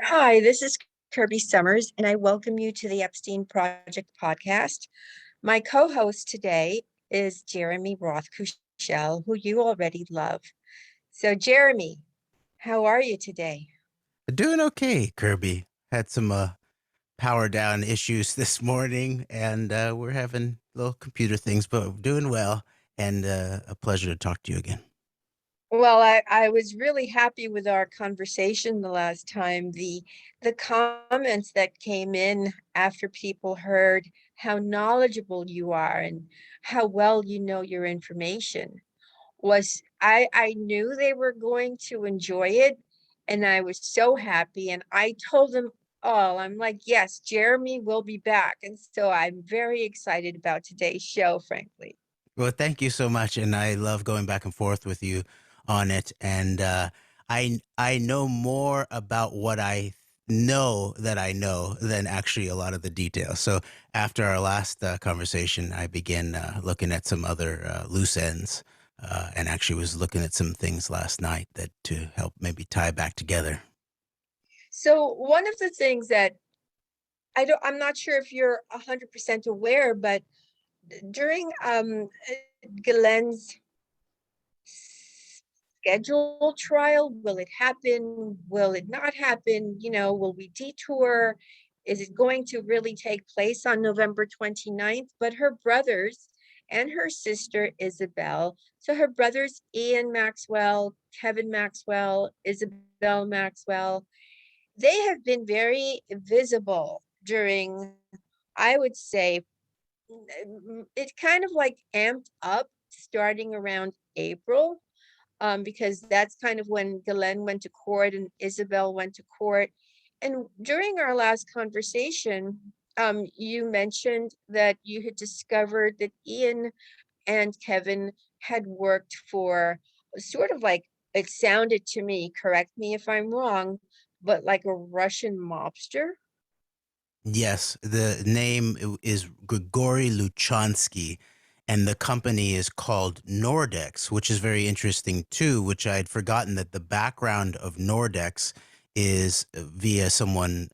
Hi, this is Kirby Summers, and I welcome you to the Epstein Project podcast. My co-host today is Jeremy Rothkushel, who you already love. So, Jeremy, how are you today? Doing okay, Kirby. Had some power down issues this morning, and we're having little computer things, but doing well. And a pleasure to talk to you again. Well, I was really happy with our conversation the last time. The comments that came in after people heard how knowledgeable you are and how well you know your information was I knew they were going to enjoy it, and I was so happy, and I told them all, I'm like, yes, Jeremy will be back. And so I'm very excited about today's show, frankly. Well, thank you so much, and I love going back and forth with you on it. And I know more about what I know that I know than actually a lot of the details. So after our last conversation, I began looking at some other loose ends, and actually was looking at some things last night that to help maybe tie back together. So one of the things that I'm not sure if you're 100% aware, but during Glenn's scheduled trial, will it happen? Will it not happen? Will we detour? Is it going to really take place on November 29th? But her brothers and her sister Isabel, so her brothers Ian Maxwell, Kevin Maxwell, Isabel Maxwell, they have been very visible during, I would say, it kind of like amped up starting around April, because that's kind of when Glenn went to court and Isabel went to court. And during our last conversation, you mentioned that you had discovered that Ian and Kevin had worked for sort of like, it sounded to me, correct me if I'm wrong, but like a Russian mobster. Yes, the name is Grigory Luchansky, and the company is called Nordex, which is very interesting too, which I had forgotten that the background of Nordex is via someone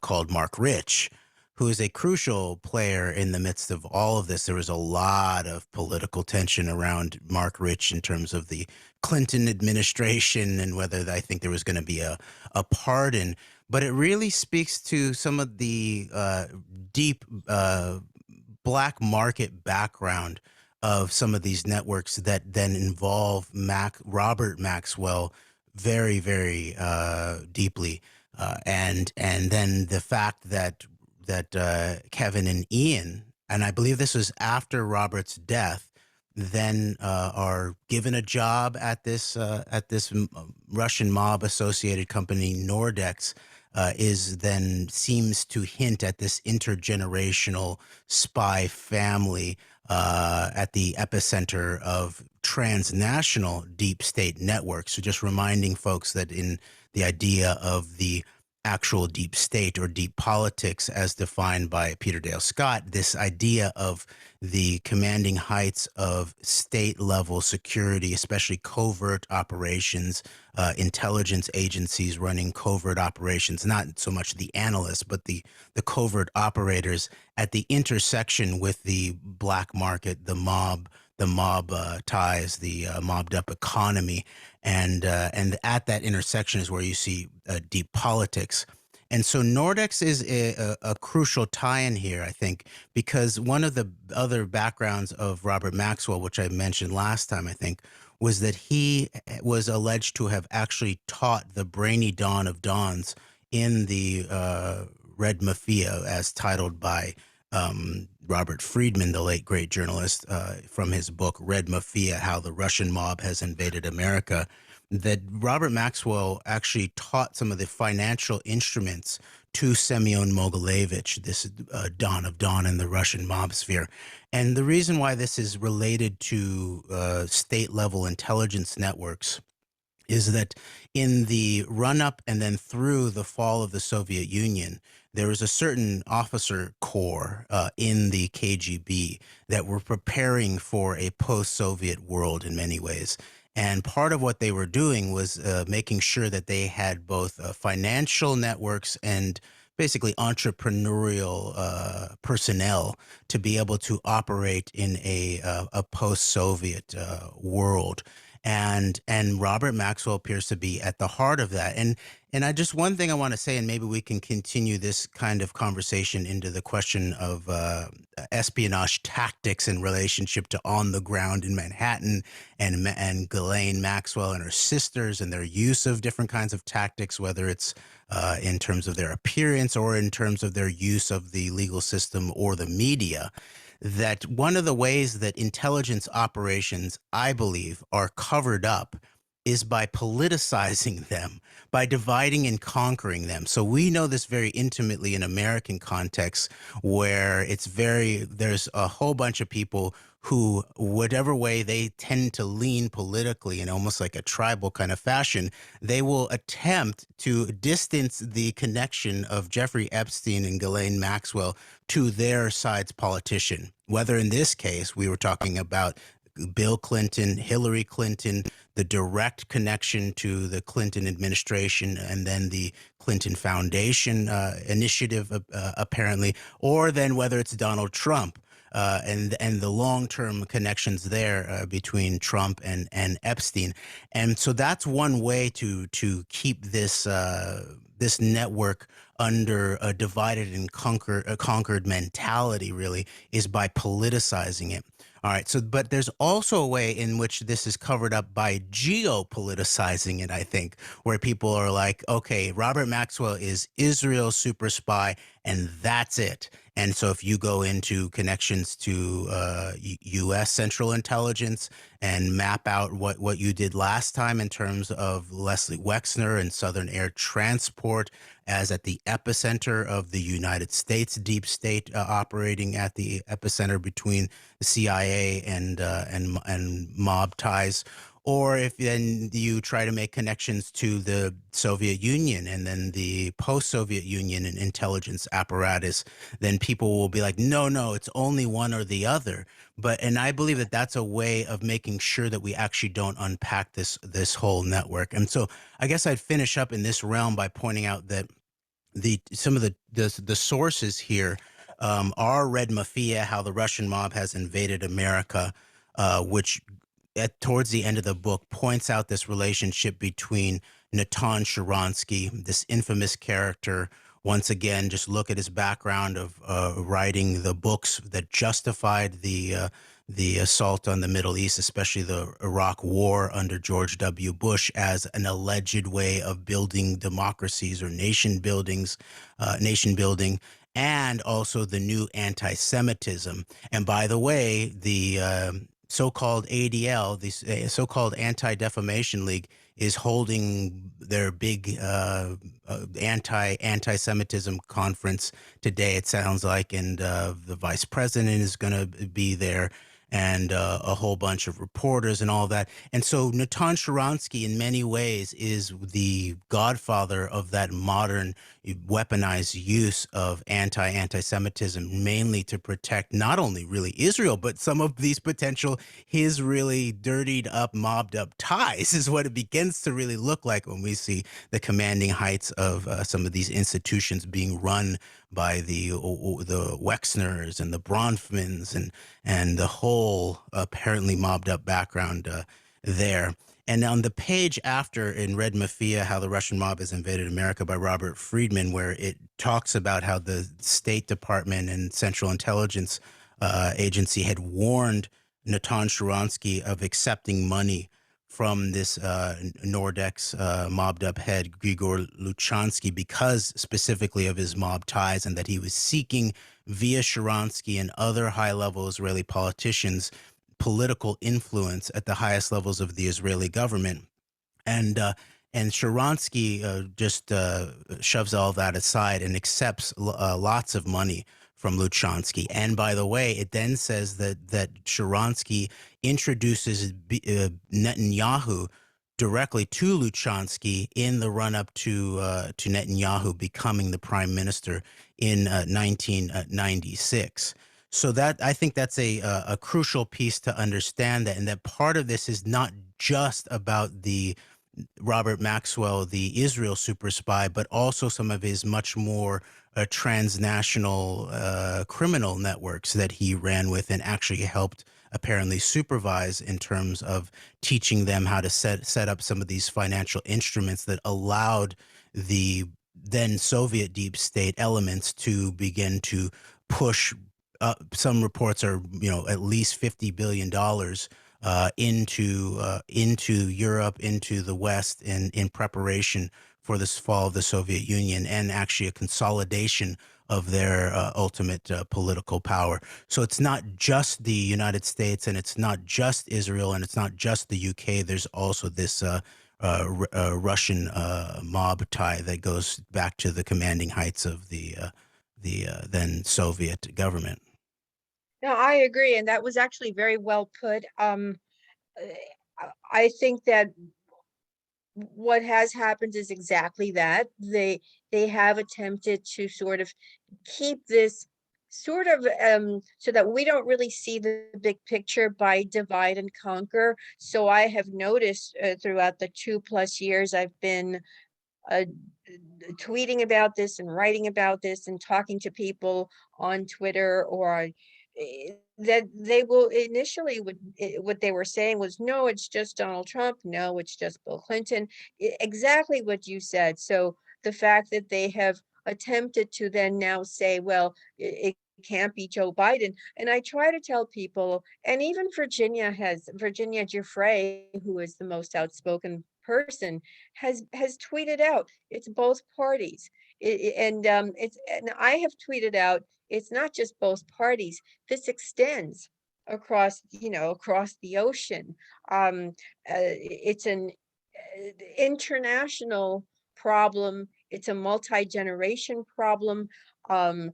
called Mark Rich, who is a crucial player in the midst of all of this. There was a lot of political tension around Mark Rich in terms of the Clinton administration and whether I think there was going to be a pardon, but it really speaks to some of the deep black market background of some of these networks that then involve Robert Maxwell very, very deeply, and then the fact that Kevin and Ian, and I believe this was after Robert's death, then are given a job at this Russian mob associated company Nordex, is then seems to hint at this intergenerational spy family at the epicenter of transnational deep state networks. So just reminding folks that in the idea of the actual deep state or deep politics as defined by Peter Dale Scott, this idea of the commanding heights of state level security, especially covert operations, intelligence agencies running covert operations, not so much the analysts, but the covert operators at the intersection with the black market, the mob ties, the mobbed up economy, and at that intersection is where you see deep politics. And so Nordex is a crucial tie-in here, I think, because one of the other backgrounds of Robert Maxwell, which I mentioned last time, I think, was that he was alleged to have actually taught the brainy Dawn of Dawns in the Red Mafia, as titled by Robert Friedman, the late great journalist, from his book Red Mafia: How the Russian Mob Has Invaded America, that Robert Maxwell actually taught some of the financial instruments to Semyon Mogilevich, this Don of Don in the Russian mob sphere. And the reason why this is related to state level intelligence networks is that in the run up and then through the fall of the Soviet Union, there was a certain officer corps in the KGB that were preparing for a post Soviet world in many ways. And part of what they were doing was making sure that they had both financial networks and basically entrepreneurial personnel to be able to operate in a post-Soviet world. And Robert Maxwell appears to be at the heart of that. And I just one thing I want to say, and maybe we can continue this kind of conversation into the question of espionage tactics in relationship to on the ground in Manhattan and Ghislaine Maxwell and her sisters and their use of different kinds of tactics, whether it's in terms of their appearance or in terms of their use of the legal system or the media. That one of the ways that intelligence operations, I believe, are covered up is by politicizing them, by dividing and conquering them. So we know this very intimately in American context, where there's a whole bunch of people who, whatever way they tend to lean politically in almost like a tribal kind of fashion, they will attempt to distance the connection of Jeffrey Epstein and Ghislaine Maxwell to their side's politician. Whether in this case, we were talking about Bill Clinton, Hillary Clinton, the direct connection to the Clinton administration, and then the Clinton Foundation initiative, apparently, or then whether it's Donald Trump. And the long term connections there between Trump and Epstein, and so that's one way to keep this network under a divided and conquered mentality. Really, is by politicizing it. All right. So, but there's also a way in which this is covered up by geopoliticizing it, I think, where people are like, okay, Robert Maxwell is Israel's super spy, and that's it. And so if you go into connections to U.S. Central Intelligence and map out what you did last time in terms of Leslie Wexner and Southern Air Transport as at the epicenter of the United States deep state operating at the epicenter between the CIA and mob ties, or if then you try to make connections to the Soviet Union and then the post-Soviet Union and intelligence apparatus, then people will be like, no, no, it's only one or the other. And I believe that that's a way of making sure that we actually don't unpack this whole network. And so I guess I'd finish up in this realm by pointing out that some of the sources here are Red Mafia, How the Russian Mob Has Invaded America, which towards the end of the book points out this relationship between Natan Sharansky, this infamous character. Once again, just look at his background of writing the books that justified the assault on the Middle East, especially the Iraq War under George W. Bush, as an alleged way of building democracies or nation building, and also the new anti-Semitism. And by the way, the so-called ADL, the so-called Anti-Defamation League, is holding their big anti-Semitism conference today, it sounds like, and the vice president is going to be there, and a whole bunch of reporters and all that. And so Natan Sharansky, in many ways, is the godfather of that modern weaponized use of anti-Semitism, mainly to protect not only really Israel, but some of these potential his really dirtied up, mobbed up ties is what it begins to really look like when we see the commanding heights of some of these institutions being run by the Wexners and the Bronfmans and the whole apparently mobbed up background there. And on the page after in Red Mafia, How the Russian Mob Has Invaded America by Robert Friedman, where it talks about how the State Department and Central Intelligence Agency had warned Natan Sharansky of accepting money from this Nordex mobbed up head, Grigor Luchansky, because specifically of his mob ties, and that he was seeking via Sharansky and other high-level Israeli politicians political influence at the highest levels of the Israeli government. And Sharansky just shoves all that aside and accepts lots of money from Luchansky. And by the way, it then says that Sharansky introduces Netanyahu directly to Luchansky in the run-up to Netanyahu becoming the prime minister in 1996. So that I think that's a crucial piece to understand that, and that part of this is not just about the Robert Maxwell, the Israel super spy, but also some of his much more transnational criminal networks that he ran with and actually helped apparently supervise in terms of teaching them how to set up some of these financial instruments that allowed the then Soviet deep state elements to begin to push. Some reports are, at least $50 billion into Europe, into the West, in preparation for this fall of the Soviet Union and actually a consolidation of their ultimate political power. So it's not just the United States, and it's not just Israel, and it's not just the UK. There's also this Russian mob tie that goes back to the commanding heights of the then Soviet government. No, I agree, and that was actually very well put. I think that what has happened is exactly that. They have attempted to sort of keep this sort of so that we don't really see the big picture by divide and conquer. So I have noticed throughout the 2+ years I've been uh, tweeting about this and writing about this and talking to people on Twitter or that they will initially what they were saying was, no, it's just Donald Trump. No, it's just Bill Clinton. Exactly what you said. So the fact that they have attempted to then now say, well, it can't be Joe Biden. And I try to tell people, and even Virginia Giuffre, who is the most outspoken person, has tweeted out it's both parties. And I have tweeted out it's not just both parties. This extends across the ocean. It's an international problem. It's a multi-generation problem. Um,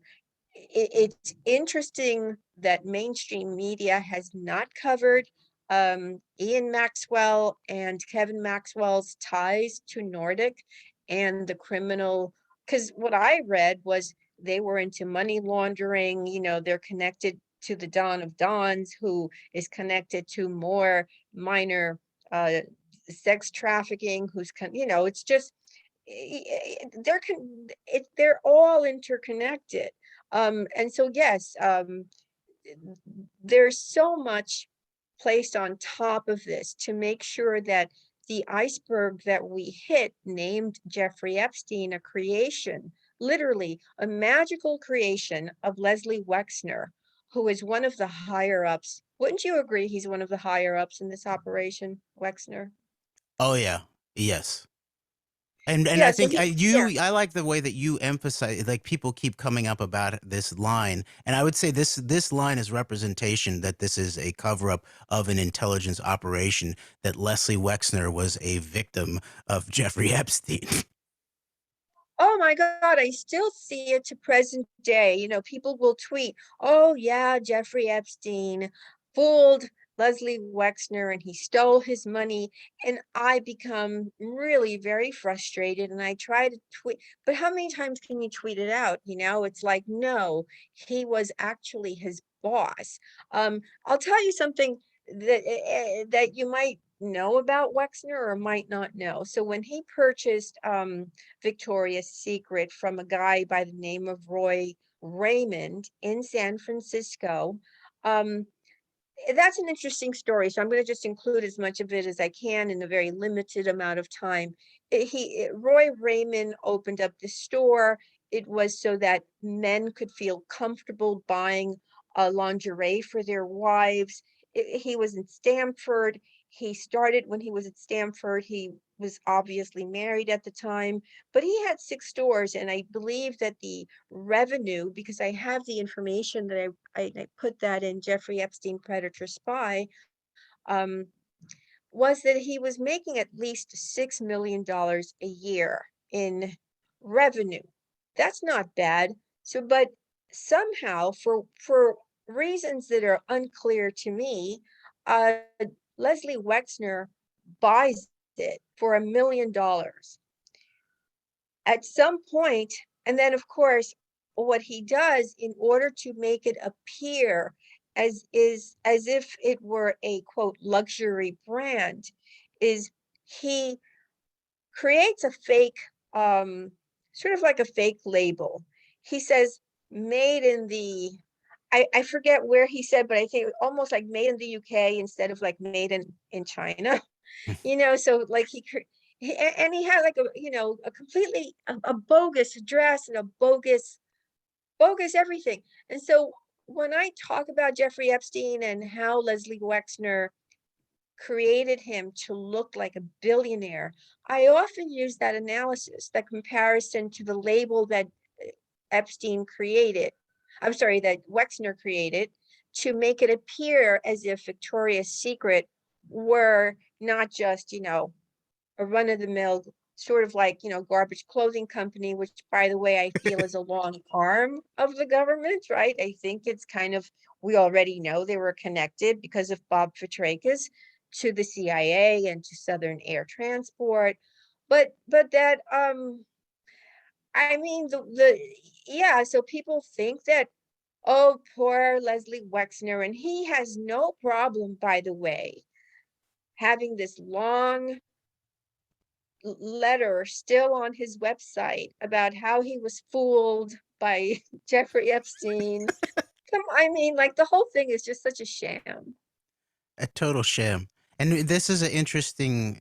it's interesting that mainstream media has not covered Ian Maxwell and Kevin Maxwell's ties to Nordic and the criminal. Because what I read was they were into money laundering. They're connected to the Don of Dons, who is connected to more minor uh, sex trafficking. It's just they're all interconnected. And so, yes, there's so much placed on top of this to make sure that the iceberg that we hit, named Jeffrey Epstein, a creation, literally a magical creation of Leslie Wexner, who is one of the higher ups. Wouldn't you agree he's one of the higher ups in this operation, Wexner? Oh yeah, yes. And I Yeah, so think he, yeah. I like the way that you emphasize, like, people keep coming up about this line, and I would say this line is representation that this is a cover up of an intelligence operation, that Leslie Wexner was a victim of Jeffrey Epstein. Oh my God, I still see it to present day. People will tweet, oh yeah, Jeffrey Epstein fooled Leslie Wexner and he stole his money. And I become really very frustrated and I try to tweet, but how many times can you tweet it out? It's like, no, he was actually his boss. I'll tell you something that you might know about Wexner or might not know. So when he purchased Victoria's Secret from a guy by the name of Roy Raymond in San Francisco. Um, that's an interesting story. So I'm going to just include as much of it as I can in a very limited amount of time. Roy Raymond opened up the store. It was so that men could feel comfortable buying lingerie for their wives. He was in Stamford. He started when he was at Stamford. He was obviously married at the time, but he had 6 stores. And I believe that the revenue, because I have the information that I put that in Jeffrey Epstein Predator Spy, um, was that he was making at least $6 million a year in revenue. That's not bad. So, but somehow, for reasons that are unclear to me, uh, Leslie Wexner buys it for $1 million at some point. And then, of course, what he does in order to make it appear as if it were a quote luxury brand, is he creates a fake, sort of like a fake label. He says made in the, I forget where he said, but I think almost like made in the UK instead of like made in China. So like and he had like a completely a bogus dress and a bogus everything. And so when I talk about Jeffrey Epstein and how Leslie Wexner created him to look like a billionaire, I often use that analysis, that comparison to the label that Epstein created. I'm sorry, that Wexner created to make it appear as if Victoria's Secret were not just, a run-of-the-mill sort of like, garbage clothing company, which by the way, I feel is a long arm of the government, right? I think it's kind of, we already know they were connected because of Bob Petrakis to the CIA and to Southern Air Transport. But that, I mean, yeah, so people think that, oh, poor Leslie Wexner, and he has no problem, by the way, having this long letter still on his website about how he was fooled by Jeffrey Epstein. I mean, like the whole thing is just such a sham. A total sham. And this is an interesting,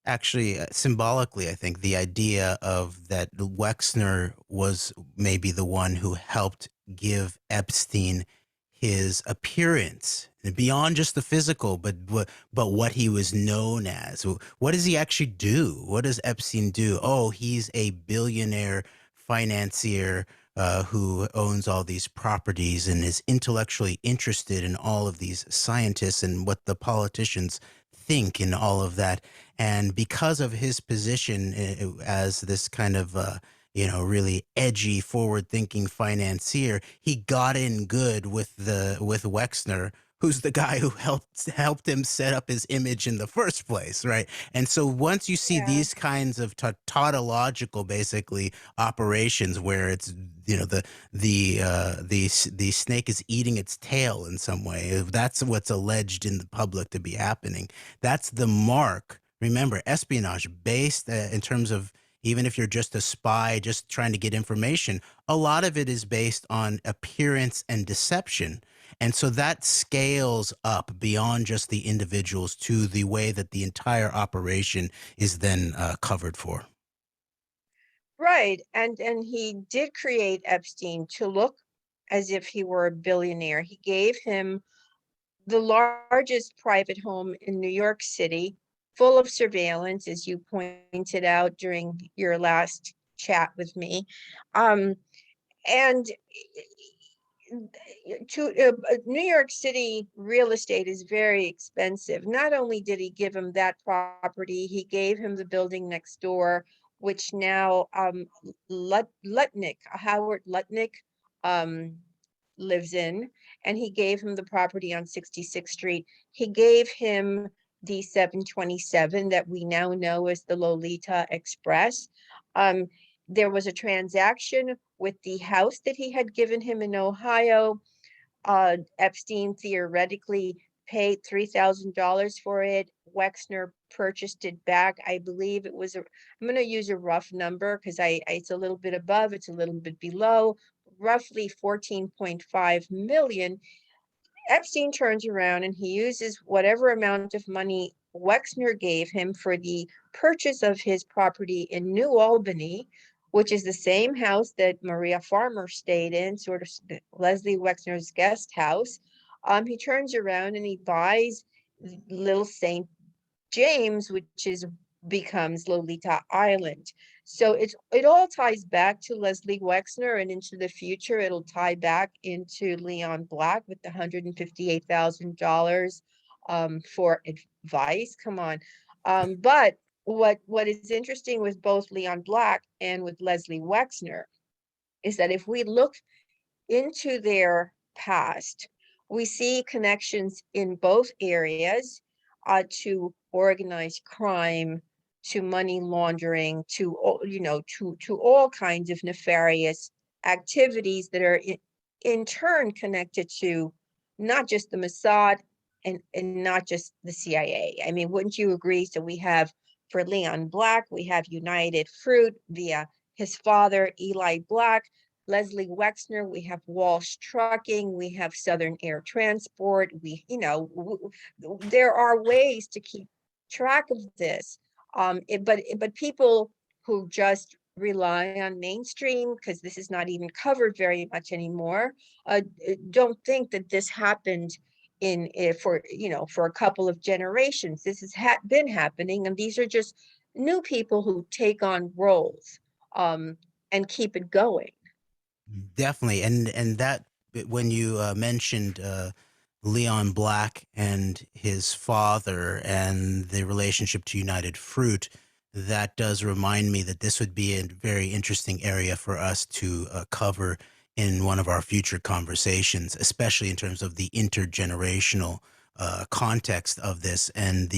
actually, symbolically, I think the idea of that Wexner was maybe the one who helped give Epstein his appearance beyond just the physical, but what he was known as. What does he actually do? What does Epstein do? Oh, he's a billionaire financier who owns all these properties and is intellectually interested in all of these scientists and what the politicians think and all of that. And because of his position as this kind of really edgy, forward-thinking financier, he got in good with Wexner, who's the guy who helped him set up his image in the first place, right? And so once you see Yeah. these kinds of tautological, basically, operations where it's the snake is eating its tail in some way, if that's what's alleged in the public to be happening, that's the mark. Remember, espionage based in terms of, even if you're just a spy, just trying to get information, a lot of it is based on appearance and deception. And so that scales up beyond just the individuals to the way that the entire operation is then covered for. Right. And he did create Epstein to look as if he were a billionaire. He gave him the largest private home in New York City, full of surveillance, as you pointed out during your last chat with me. Um, and to New York City real estate is very expensive. Not only did he give him that property, he gave him the building next door, which now Lutnick, Howard Lutnick, um, lives in, and he gave him the property on 66th Street. He gave him the 727 that we now know as the Lolita Express. Um, there was a transaction with the house that he had given him in Ohio. Epstein theoretically paid $3,000 for it. Wexner purchased it back. I believe it was I'm going to use a rough number because it's a little bit above, it's a little bit below, roughly 14.5 million. Epstein turns around and he uses whatever amount of money Wexner gave him for the purchase of his property in New Albany, which is the same house that Maria Farmer stayed in, sort of Leslie Wexner's guest house. He turns around and he buys Little St. James, which is becomes Lolita Island. So it all ties back to Leslie Wexner, and into the future it'll tie back into Leon Black with the $158,000 for advice. Come on. But what is interesting with both Leon Black and with Leslie Wexner is that if we look into their past, we see connections in both areas to organized crime, to money laundering, to all kinds of nefarious activities that are in turn connected to not just the Mossad, and not just the CIA. I mean, wouldn't you agree? So we have for Leon Black, we have United Fruit via his father, Eli Black, Leslie Wexner, we have Walsh Trucking, we have Southern Air Transport. There are ways to keep track of this. But people who just rely on mainstream, because this is not even covered very much anymore, don't think that this happened for for a couple of generations. This has been happening, and these are just new people who take on roles um, and keep it going. Definitely, and that when you mentioned Leon Black and his father and the relationship to United Fruit, that does remind me that this would be a very interesting area for us to cover in one of our future conversations, especially in terms of the intergenerational context of this. And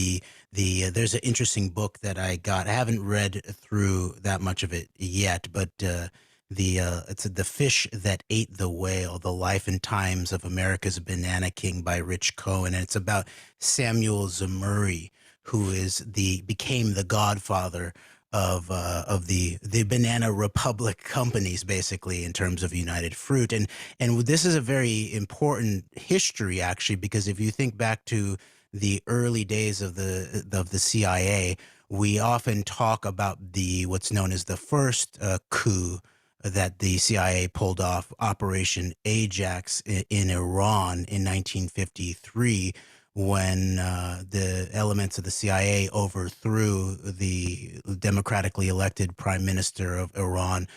there's an interesting book that I got. I haven't read through that much of it yet, but it's The Fish That Ate the Whale: The Life and Times of America's Banana King by Rich Cohen. And it's about Samuel Zemurray, who became the godfather of the Banana Republic companies, basically, in terms of United Fruit. And this is a very important history, actually, because if you think back to the early days of the CIA, we often talk about the what's known as the first coup that the CIA pulled off, Operation Ajax in Iran in 1953, when the elements of the CIA overthrew the democratically elected prime minister of Iran,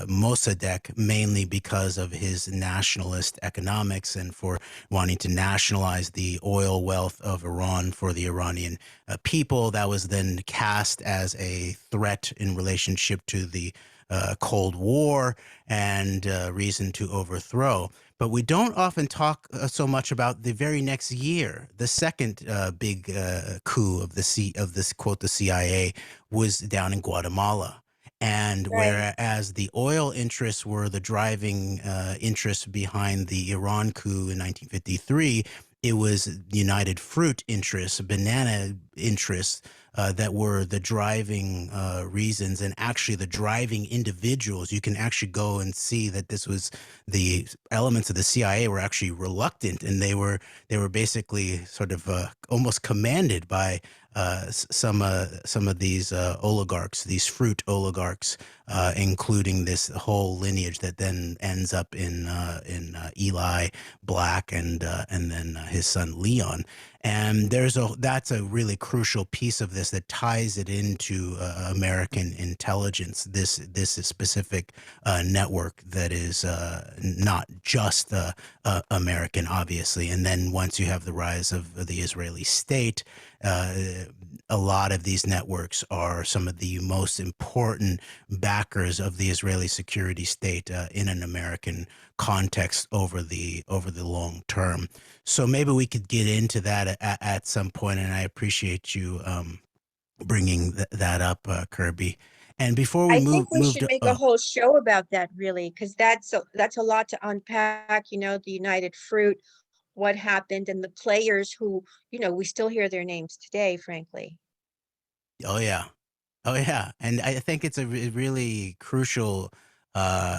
Mossadegh, mainly because of his nationalist economics and for wanting to nationalize the oil wealth of Iran for the Iranian people. That was then cast as a threat in relationship to the Cold War and reason to overthrow. But we don't often talk so much about the very next year. The second big coup of this quote the CIA was down in Guatemala. And Right. whereas the oil interests were the driving interests behind the Iran coup in 1953, it was United Fruit interests, banana interests, that were the driving reasons and actually the driving individuals. You can actually go and see that this was the elements of the CIA were actually reluctant, and they were basically sort of almost commanded by some of these oligarchs, these fruit oligarchs, including this whole lineage that then ends up in Eli Black and then his son Leon. And that's a really crucial piece of this that ties it into American intelligence. This is specific network that is not just American, obviously. And then once you have the rise of the Israeli state, uh, a lot of these networks are some of the most important backers of the Israeli security state in an American context over the long term. So maybe we could get into that at some point, and I appreciate you bringing that up, Kirby. And before we I think we moved, should make a whole show about that, really, because that's a lot to unpack. The United Fruit, what happened, and the players who, we still hear their names today, frankly. oh yeah, oh yeah, and I think it's a really crucial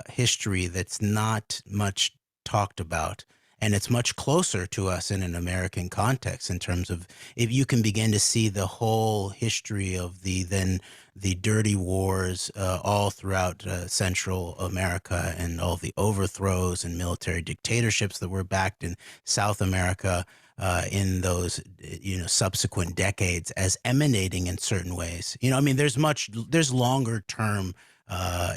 history that's not much talked about, and it's much closer to us in an American context in terms of if you can begin to see the whole history of the dirty wars all throughout Central America and all the overthrows and military dictatorships that were backed in South America in those subsequent decades as emanating in certain ways. I mean, there's longer term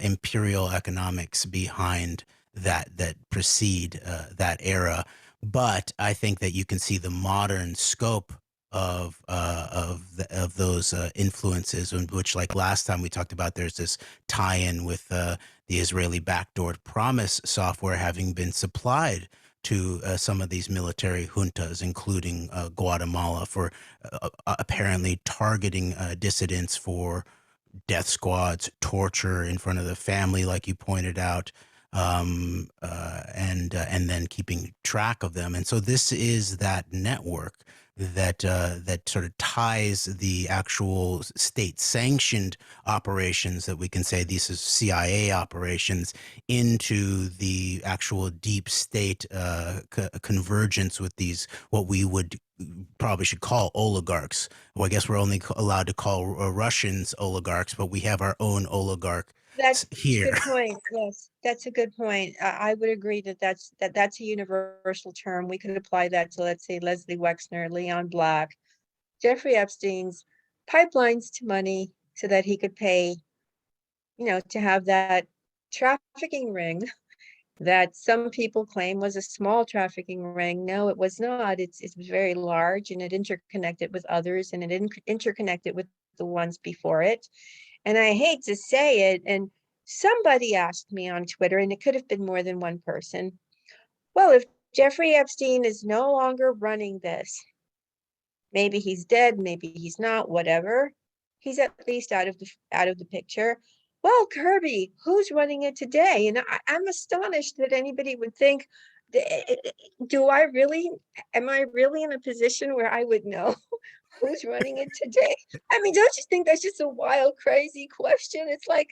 imperial economics behind that precede that era, but I think that you can see the modern scope of those influences, in which, like last time we talked about, there's this tie-in with the Israeli backdoored Promise software having been supplied to some of these military juntas, including Guatemala, for apparently targeting dissidents for death squads, torture in front of the family, like you pointed out. and then keeping track of them. And so this is that network that sort of ties the actual state-sanctioned operations that we can say these is CIA operations into the actual deep state convergence with these what we would probably should call oligarchs. Well, I guess we're only allowed to call Russians oligarchs, but we have our own oligarch That's a here. good point. Yes, that's a good point. I would agree that that's a universal term. We could apply that to, let's say, Leslie Wexner, Leon Black, Jeffrey Epstein's pipelines to money so that he could pay, to have that trafficking ring that some people claim was a small trafficking ring. No, it was not. It was very large, and it interconnected with others, and it interconnected with the ones before it. And I hate to say it, and somebody asked me on Twitter, and it could have been more than one person. Well, if Jeffrey Epstein is no longer running this, maybe he's dead, maybe he's not, whatever. He's at least out of the picture. Well, Kirby, who's running it today? And I'm astonished that anybody would think, do I really, am I really in a position where I would know who's running it today? I mean, don't you think that's just a wild, crazy question? It's like,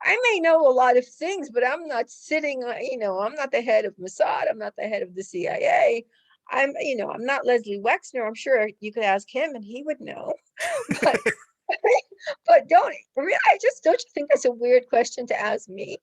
I may know a lot of things, but I'm not sitting, I'm not the head of Mossad. I'm not the head of the CIA. I'm not Leslie Wexner. I'm sure you could ask him and he would know. But but I just don't you think that's a weird question to ask me?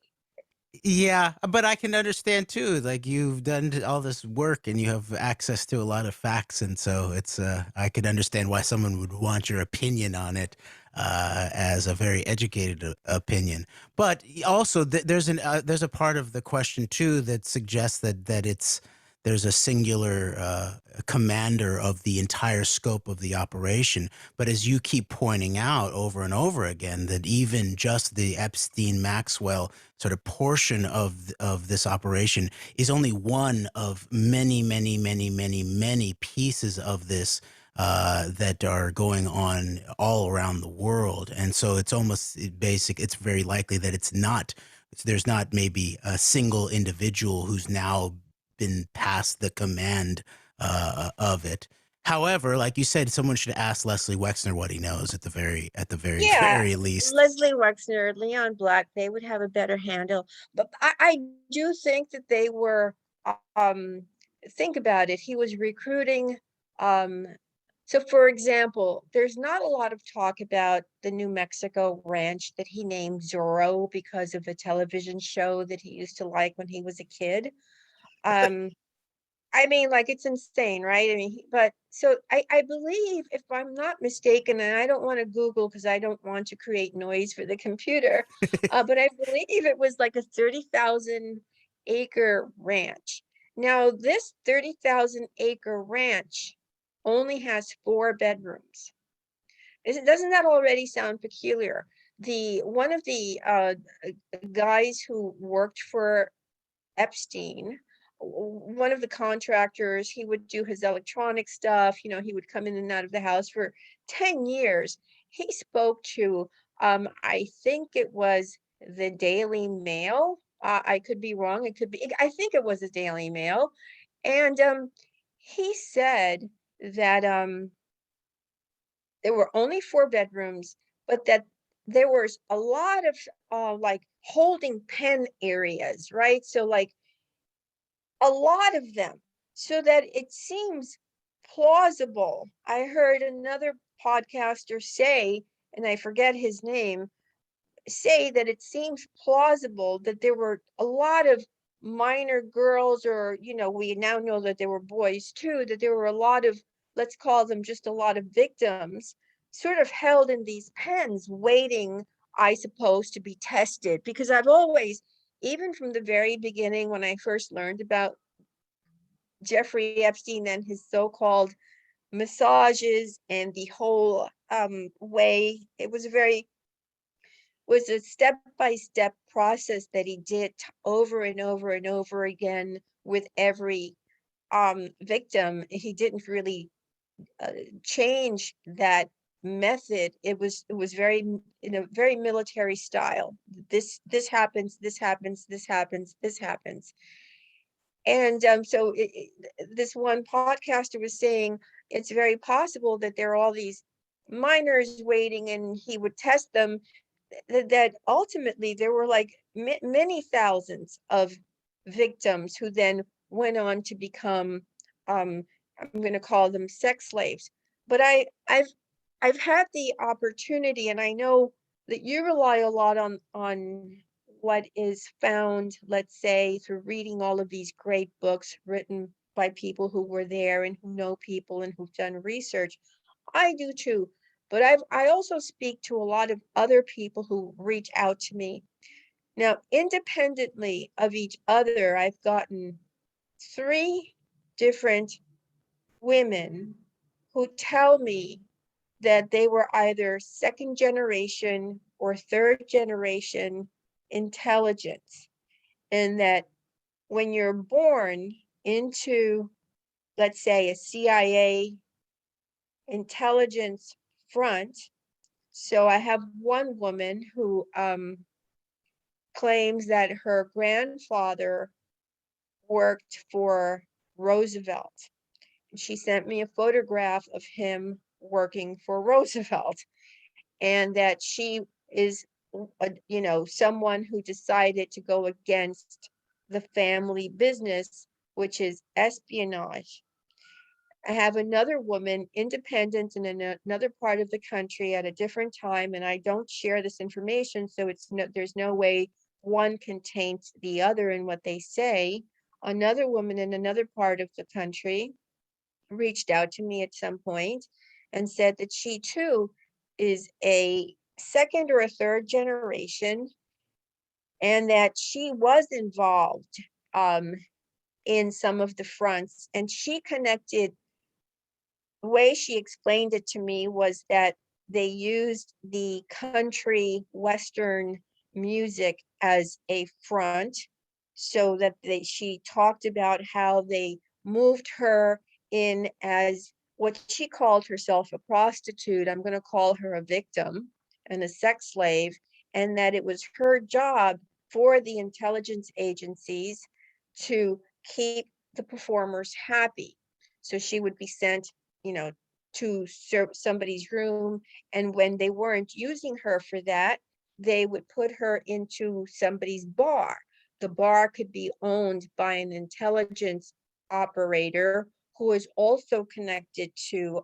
Yeah, but I can understand too. Like you've done all this work and you have access to a lot of facts, and so it's I could understand why someone would want your opinion on it as a very educated opinion. But also, there's a part of the question too that suggests that it's there's a singular commander of the entire scope of the operation. But as you keep pointing out over and over again, that even just the Epstein Maxwell sort of portion of this operation is only one of many, many, many, many, many pieces of this that are going on all around the world. And so it's almost basic. It's very likely that there's not maybe a single individual who's now been passed the command of it. However, like you said, someone should ask Leslie Wexner what he knows at the very, Yeah, very least. Leslie Wexner, Leon Black, they would have a better handle. But I do think that they were, um, think about it, he was recruiting. Um, so for example, there's not a lot of talk about the New Mexico ranch that he named Zorro because of a television show that he used to like when he was a kid. Um, I mean, like, it's insane, right? I mean, but so I believe, if I'm not mistaken, and I don't want to Google because I don't want to create noise for the computer, but I believe it was like a 30,000 acre ranch. Now, this 30,000 acre ranch only has 4 bedrooms. Doesn't that already sound peculiar? The one of the guys who worked for Epstein, one of the contractors, he would do his electronic stuff, he would come in and out of the house for 10 years. He spoke to, I think it was the Daily Mail. I could be wrong. I think it was the Daily Mail. And he said that there were only 4 bedrooms, but that there was a lot of like holding pen areas, right? So like a lot of them, so that it seems plausible. I heard another podcaster say, and I forget his name, say that it seems plausible that there were a lot of minor girls, or we now know that there were boys too, that there were a lot of, let's call them just a lot of victims, sort of held in these pens waiting, I suppose, to be tested. Because I've always, even from the very beginning, when I first learned about Jeffrey Epstein and his so-called massages and the whole way, it was a step-by-step process that he did over and over and over again with every victim. He didn't really change that method. It was very in a very military style. This happens, this happens, this happens, this happens. And so this one podcaster was saying it's very possible that there are all these minors waiting, and he would test them. That ultimately there were like many thousands of victims who then went on to become, um, I'm going to call them sex slaves. But I've had the opportunity, and I know that you rely a lot on what is found, let's say, through reading all of these great books written by people who were there and who know people and who've done research. I do too, but I also speak to a lot of other people who reach out to me. Now, independently of each other, I've gotten three different women who tell me that they were either second generation or third generation intelligence, and that when you're born into, let's say, a CIA intelligence front. So I have one woman who claims that her grandfather worked for Roosevelt. She sent me a photograph of him working for Roosevelt, and that she is, someone who decided to go against the family business, which is espionage. I have another woman, independent in another part of the country at a different time, and I don't share this information, so there's no way one can taint the other in what they say. Another woman in another part of the country reached out to me at some point and said that she too is a second or a third generation, and that she was involved um, in some of the fronts, and she connected. The way she explained it to me was that they used the country western music as a front, so that she talked about how they moved her in as what she called herself, a prostitute. I'm going to call her a victim and a sex slave, and that it was her job for the intelligence agencies to keep the performers happy. So she would be sent, you know, to somebody's room, and when they weren't using her for that, they would put her into somebody's bar. The bar could be owned by an intelligence operator who is also connected to,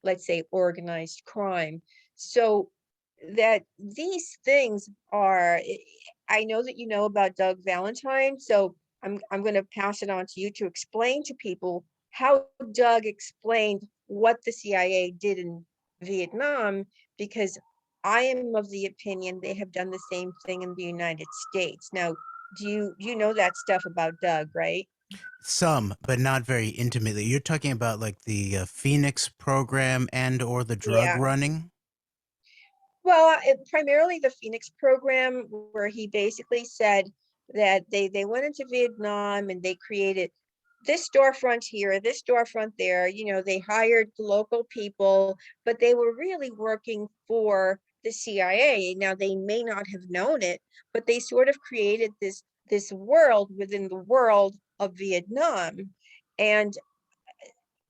let's say, organized crime. So that these things are, I know that you know about Doug Valentine, so I'm going to pass it on to you to explain to people how Doug explained what the CIA did in Vietnam, because I am of the opinion they have done the same thing in the United States. Now, do you know that stuff about Doug, right? Some, but not very intimately. You're talking about like the Phoenix program and or the drug Yeah. running? Well, primarily the Phoenix program, where he basically said that they went into Vietnam and they created this storefront here, this storefront there. They hired local people, but they were really working for the CIA. Now, they may not have known it, but they sort of created this world within the world of Vietnam. And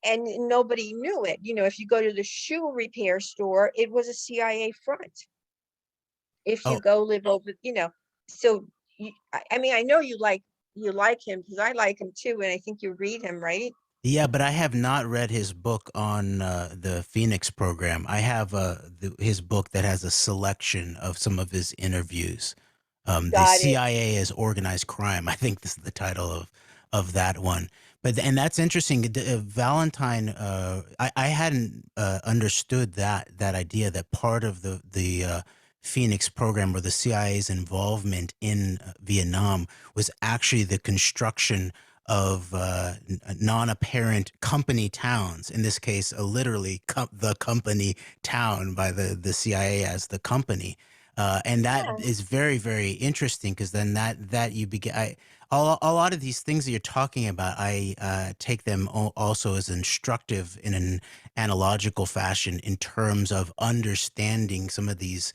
nobody knew it. If you go to the shoe repair store, it was a CIA front. If you Oh, go live over, so I mean, I know you like him, because I like him too, and I think you read him, right? yeah, but I have not read his book on the Phoenix program. I have his book that has a selection of some of his interviews. The Got it. CIA as organized crime. I think this is the title of that one. But and that's interesting. Valentine. I hadn't understood that idea that part of the Phoenix program or the CIA's involvement in Vietnam was actually the construction of non-apparent company towns. In this case, literally the company town by the CIA as the company. And that Yeah. is very, very interesting because then that you begin. A lot of these things that you're talking about, I take them also as instructive in an analogical fashion in terms of understanding some of these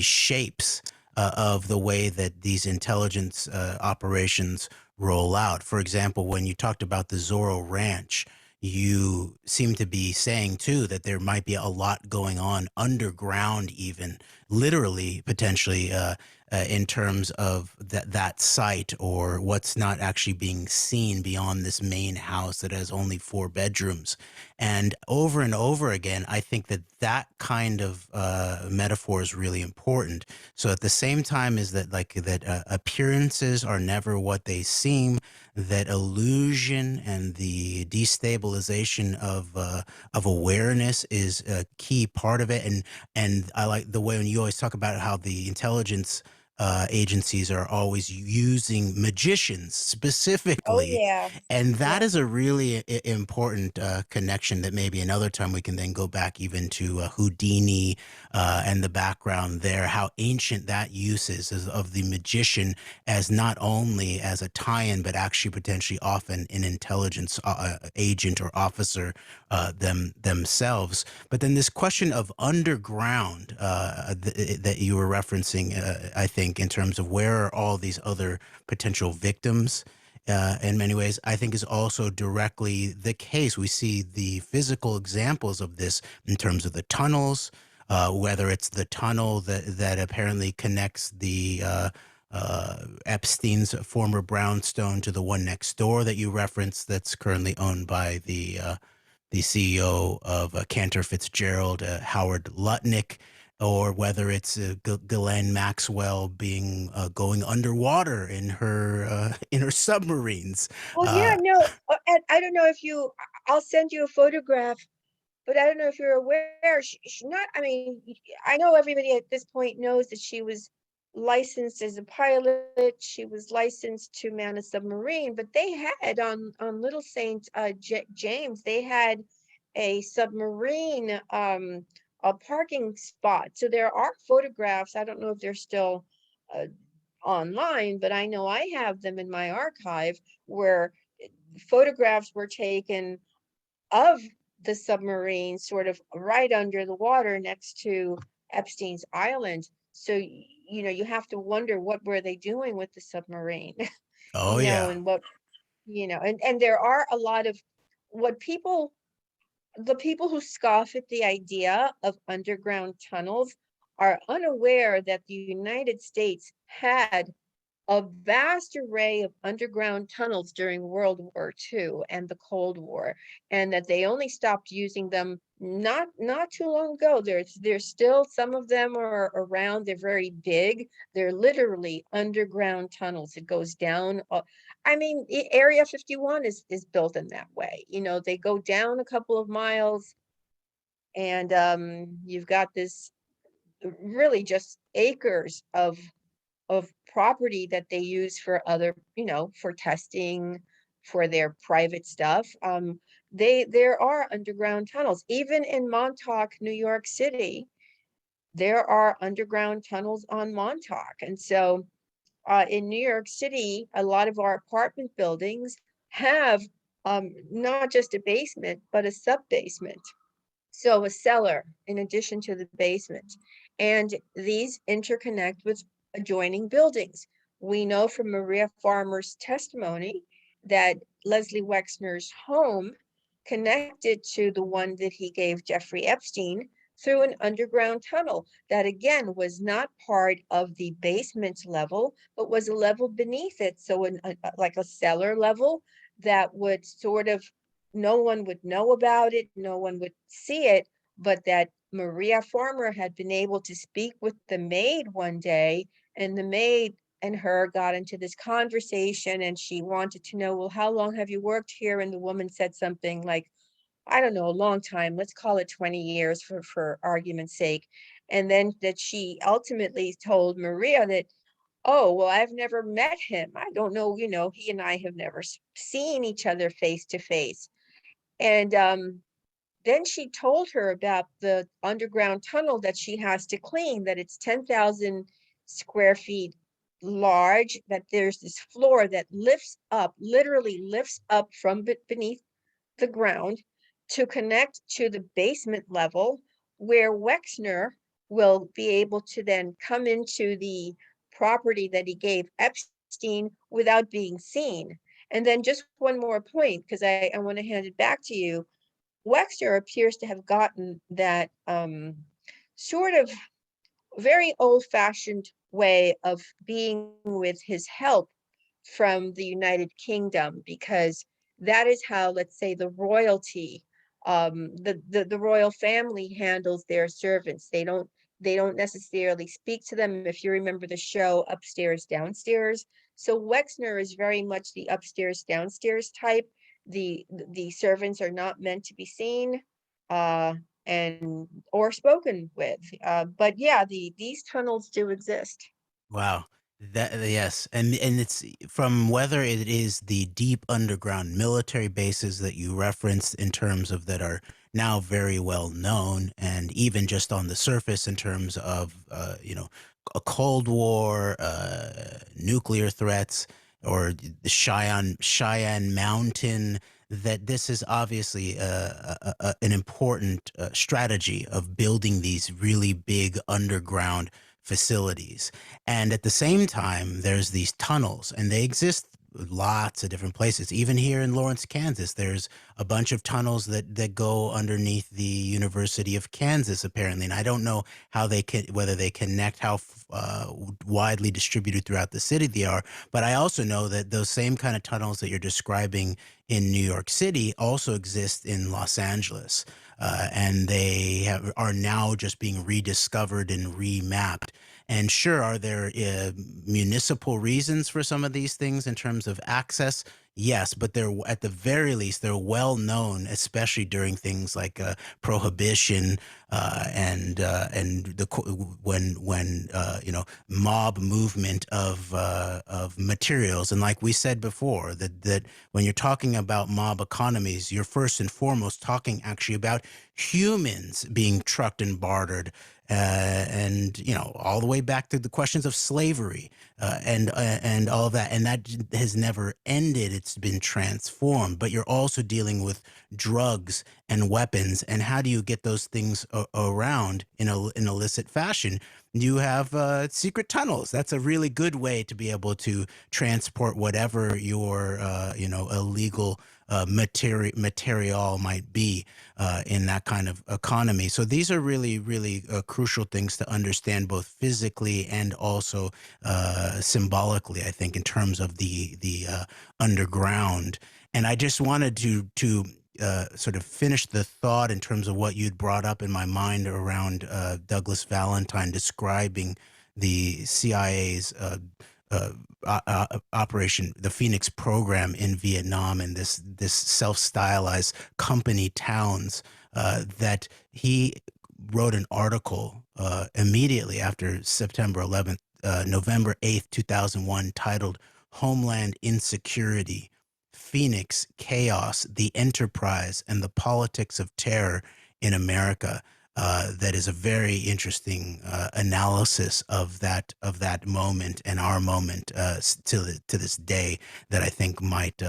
shapes of the way that these intelligence operations roll out. For example, when you talked about the Zorro Ranch, you seem to be saying too that there might be a lot going on underground, even literally, potentially, in terms of that site or what's not actually being seen beyond this main house that has only 4 bedrooms. And over again, I think that that kind of metaphor is really important. So at the same time is that like that appearances are never what they seem, that illusion and the destabilization of awareness is a key part of it. And I like the way when you always talk about how the intelligence agencies are always using magicians Oh, specifically, yeah. and that Yeah. is a really important connection that maybe another time we can then go back even to Houdini and the background there, how ancient that use is of the magician as not only as a tie-in, but actually potentially often an intelligence agent or officer themselves. But then this question of underground that you were referencing, I think, in terms of where are all these other potential victims in many ways, I think is also directly the case. We see the physical examples of this in terms of the tunnels, whether it's the tunnel that apparently connects the Epstein's former brownstone to the one next door that you referenced, that's currently owned by the CEO of Cantor Fitzgerald, Howard Lutnick, or whether it's Ghislaine Maxwell being going underwater in her submarines. Well, yeah, Uh, no, and I don't know if you, I'll send you a photograph, but I don't know if you're aware, she not, I mean, I know everybody at this point knows that she was licensed as a pilot. She was licensed to man a submarine, but they had on Little Saint James, they had a submarine, a parking spot. So there are photographs. I don't know if they're still uh, online, but I know I have them in my archive where photographs were taken of the submarine sort of right under the water next to Epstein's Island. So, you know, you have to wonder what were they doing with the submarine, oh yeah. and what, and there are a lot of what people the people who scoff at the idea of underground tunnels are unaware that the United States had a vast array of underground tunnels during World War II and the Cold War, and that they only stopped using them not too long ago. There's still some of them are around. They're very big. They're literally underground tunnels. It goes down. I mean, Area 51 is built in that way. They go down a couple of miles, and you've got this really just acres of property that they use for other, for testing, for their private stuff. There are underground tunnels. Even in Montauk, New York City, there are underground tunnels on Montauk. And so in New York City, a lot of our apartment buildings have not just a basement, but a sub-basement. So a cellar in addition to the basement. And these interconnect with adjoining buildings. We know from Maria Farmer's testimony that Leslie Wexner's home connected to the one that he gave Jeffrey Epstein through an underground tunnel that again was not part of the basement level, but was a level beneath it. So like a cellar level that would sort of, no one would know about it, no one would see it, but that Maria Farmer had been able to speak with the maid one day, and the maid and her got into this conversation, and she wanted to know, well, how long have you worked here? And the woman said something like, I don't know, a long time, let's call it 20 years for argument's sake. And then that she ultimately told Maria that, oh, well, I've never met him. I don't know, he and I have never seen each other face to face. And Then she told her about the underground tunnel that she has to clean, that it's 10,000 square feet large, that there's this floor that lifts up, literally lifts up from beneath the ground to connect to the basement level where Wexner will be able to then come into the property that he gave Epstein without being seen. And then just one more point, because I want to hand it back to you. Wexner appears to have gotten that sort of very old-fashioned way of being with his help from the United Kingdom, because that is how, let's say, the royalty, the royal family handles their servants. They don't necessarily speak to them. If you remember the show Upstairs, Downstairs. So Wexner is very much the upstairs, downstairs type. The servants are not meant to be seen, uh, and or spoken with. But yeah, these tunnels do exist. Wow. That yes, and it's from whether it is the deep underground military bases that you referenced in terms of that are now very well known, and even just on the surface in terms of a Cold War, nuclear threats, or the Cheyenne Mountain. That this is obviously an important strategy of building these really big underground facilities. And at the same time, there's these tunnels, and they exist lots of different places. Even here in Lawrence, Kansas, there's a bunch of tunnels that go underneath the University of Kansas, apparently. And I don't know how they can, whether they connect, how widely distributed throughout the city they are. But I also know that those same kind of tunnels that you're describing in New York City also exist in Los Angeles. And are now just being rediscovered and remapped. And sure, are there municipal reasons for some of these things in terms of access? Yes, but they're at the very least they're well known, especially during things like prohibition and when mob movement of materials. And like we said before, that when you're talking about mob economies, you're first and foremost talking actually about humans being trucked and bartered, and all the way back to the questions of slavery, and all of that, and that has never ended. It's been transformed, but you're also dealing with drugs and weapons, and how do you get those things around in an illicit fashion? You have secret tunnels. That's a really good way to be able to transport whatever your illegal material might be in that kind of economy. So these are really, really crucial things to understand, both physically and also symbolically, I think, in terms of the underground. And I just wanted to sort of finish the thought in terms of what you'd brought up in my mind around Douglas Valentine describing the CIA's operation, the Phoenix program in Vietnam, and this self-stylized company towns, that he wrote an article immediately after September 11th, November 8th, 2001, titled "Homeland Insecurity: Phoenix Chaos, the Enterprise, and the Politics of Terror in America." That is a very interesting analysis of that moment and our moment to this day, that I think might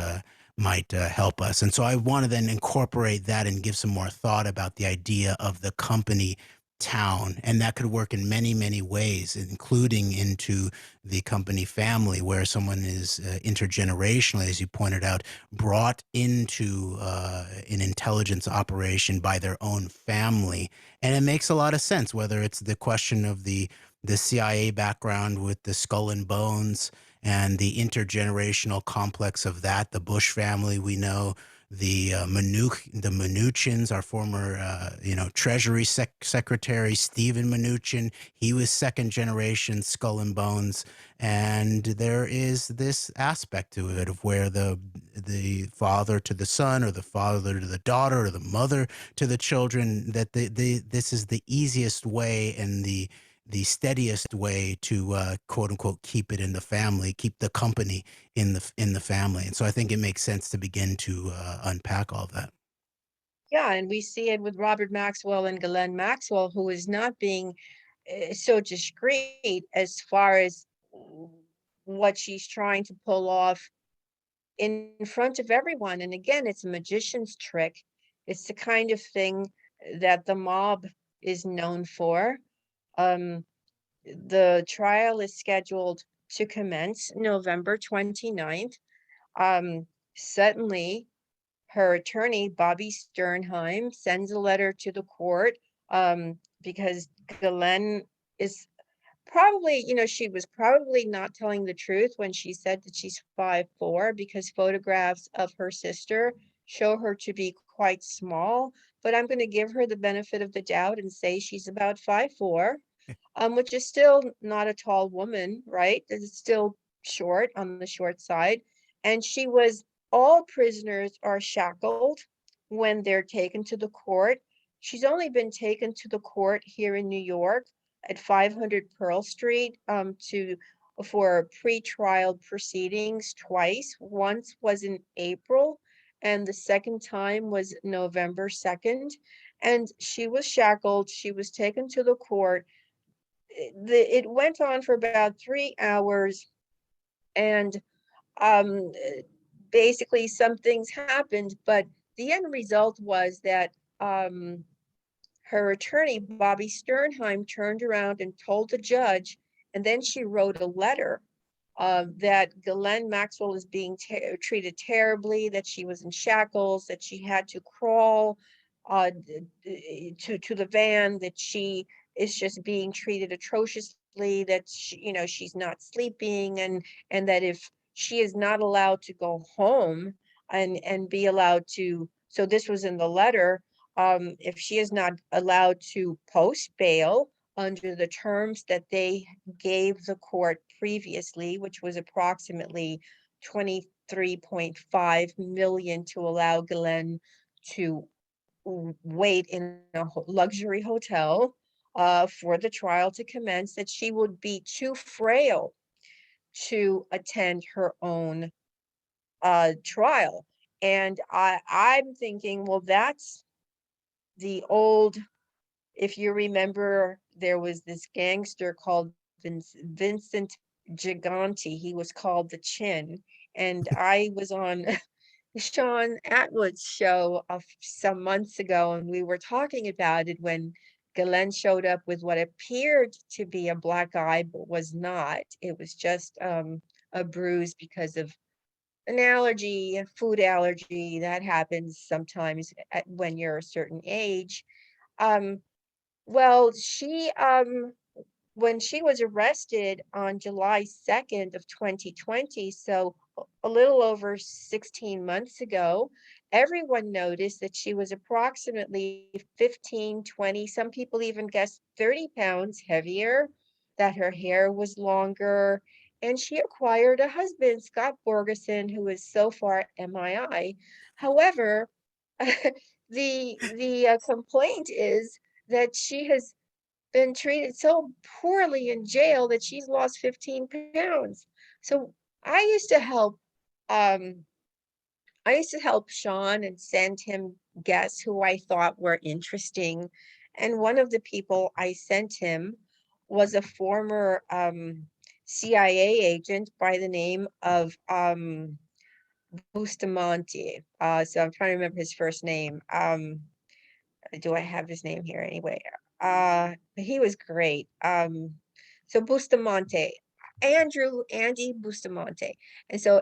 help us. And so I want to then incorporate that and give some more thought about the idea of the company town, and that could work in many, many ways, including into the company family, where someone is intergenerationally, as you pointed out, brought into an intelligence operation by their own family. And it makes a lot of sense, whether it's the question of the CIA background with the Skull and Bones and the intergenerational complex of that, the Bush family, we know, the Mnuchins, our former Treasury Secretary Stephen Mnuchin, he was second generation Skull and Bones, and there is this aspect to it of where the father to the son, or the father to the daughter, or the mother to the children, that this is the easiest way and the steadiest way to quote unquote keep it in the family, keep the company in the family. And so I think it makes sense to begin to unpack all that. Yeah, and we see it with Robert Maxwell and Ghislaine Maxwell, who is not being so discreet as far as what she's trying to pull off in front of everyone. And again, it's a magician's trick. It's the kind of thing that the mob is known for. Um, the trial is scheduled to commence November 29th. Um, Suddenly, her attorney, Bobby Sternheim, sends a letter to the court because Ghislaine is probably, she was probably not telling the truth when she said that she's 5'4", because photographs of her sister show her to be quite small. But I'm going to give her the benefit of the doubt and say she's about 5'4", which is still not a tall woman, right? It's still short, on the short side. And she was, all prisoners are shackled when they're taken to the court. She's only been taken to the court here in New York at 500 Pearl Street to for pre-trial proceedings twice. Once was in April, and the second time was November 2nd. And she was shackled. She was taken to the court. It went on for about 3 hours, and um, basically some things happened, but the end result was that her attorney, Bobby Sternheim, turned around and told the judge, and then she wrote a letter that Ghislaine Maxwell is being treated terribly, that she was in shackles, that she had to crawl to the van, that she is just being treated atrociously, that she's not sleeping, and that if she is not allowed to go home and be allowed to, so this was in the letter, if she is not allowed to post bail under the terms that they gave the court previously, which was approximately 23.5 million to allow Ghislaine to wait in a luxury hotel for the trial to commence, that she would be too frail to attend her own trial. And I'm thinking, well, that's the old, if you remember, there was this gangster called Vincent Gigante. He was called the Chin. And I was on Sean Atwood's show some months ago, and we were talking about it when Ghislaine showed up with what appeared to be a black eye, but was not. It was just a bruise because of an allergy, a food allergy that happens sometimes when you're a certain age. Um, well, when she was arrested on July 2nd of 2020, so a little over 16 months ago, everyone noticed that she was approximately 15, 20, some people even guessed 30 pounds heavier, that her hair was longer, and she acquired a husband, Scott Borgeson, who is so far MIA. However, the complaint is that she has been treated so poorly in jail that she's lost 15 pounds. So I used to help um I used to help Sean and send him guests who I thought were interesting. And one of the people I sent him was a former CIA agent by the name of Bustamante. So I'm trying to remember his first name. Do I have his name here anyway? He was great. So Bustamante, Andy Bustamante. And so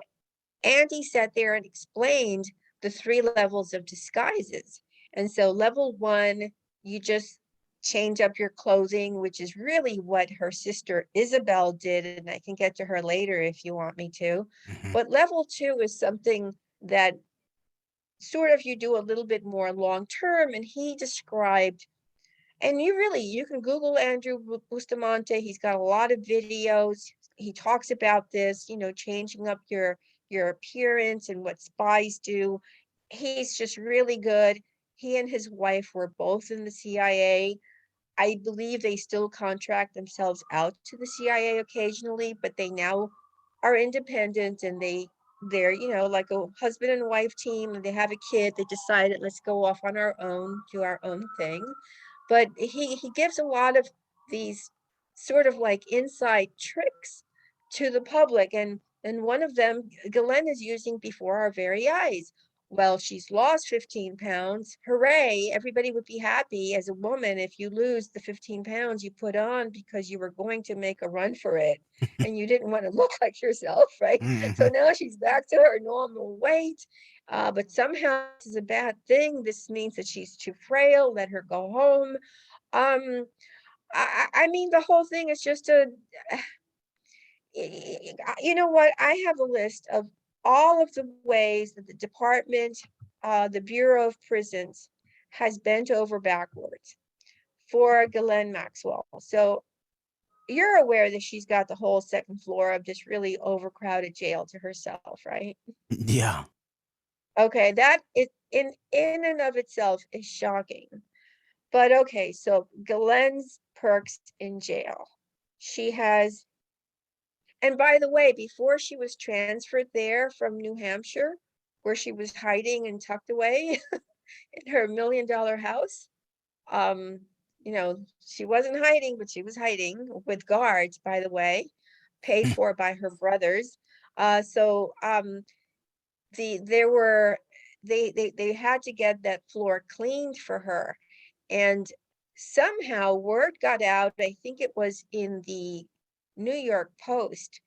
Andy sat there and explained the 3 levels of disguises. And so level 1, you just change up your clothing, which is really what her sister Isabel did, and I can get to her later if you want me to. Mhm. But level 2 is something that sort of you do a little bit more long term, and he described, and you can Google Andrew Bustamante. He's got a lot of videos. He talks about this, changing up your appearance and what spies do. He's just really good. He and his wife were both in the CIA. I believe they still contract themselves out to the CIA occasionally, but they now are independent, and they they're, like a husband and wife team, and they have a kid. They decided, let's go off on our own, do our own thing. But he gives a lot of these sort of like inside tricks to the public, and one of them Glenn is using before our very eyes. Well, she's lost 15 pounds. Hooray. Everybody would be happy as a woman if you lose the 15 pounds you put on because you were going to make a run for it and you didn't want to look like yourself, right? So Mhm. now she's back to her normal weight. But somehow this is a bad thing. This means that she's too frail. Let her go home. Um, I mean, the whole thing is just a, you know what? I have a list of all of the ways that the department, the Bureau of Prisons has bent over backwards for Ghislaine Maxwell. So you're aware that she's got the whole second floor of this really overcrowded jail to herself, right? Yeah. Okay, that is in and of itself is shocking. But okay, so Glenn's perks in jail. She has, and by the way, before she was transferred there from New Hampshire, where she was hiding and tucked away in her $1 million house, um, she wasn't hiding, but she was hiding with guards, by the way, paid for by her brothers. So there were they had to get that floor cleaned for her, and somehow word got out, I think it was in the New York Post,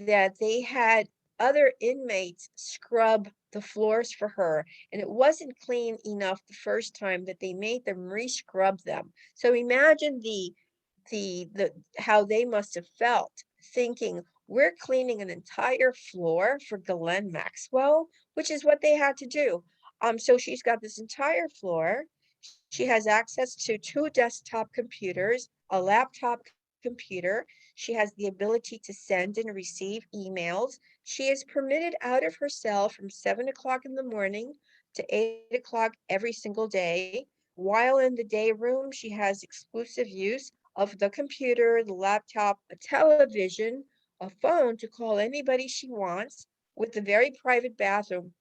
that they had other inmates scrub the floors for her, and it wasn't clean enough the first time that they made them re-scrub them. So imagine the how they must have felt thinking, we're cleaning an entire floor for Ghislaine Maxwell, which is what they had to do. So she's got this entire floor. She has access to 2 desktop computers, a laptop computer. She has the ability to send and receive emails. She is permitted out of her cell from 7 o'clock in the morning to 8 o'clock every single day. While in the day room, she has exclusive use of the computer, the laptop, a television, a phone to call anybody she wants, with a very private bathroom.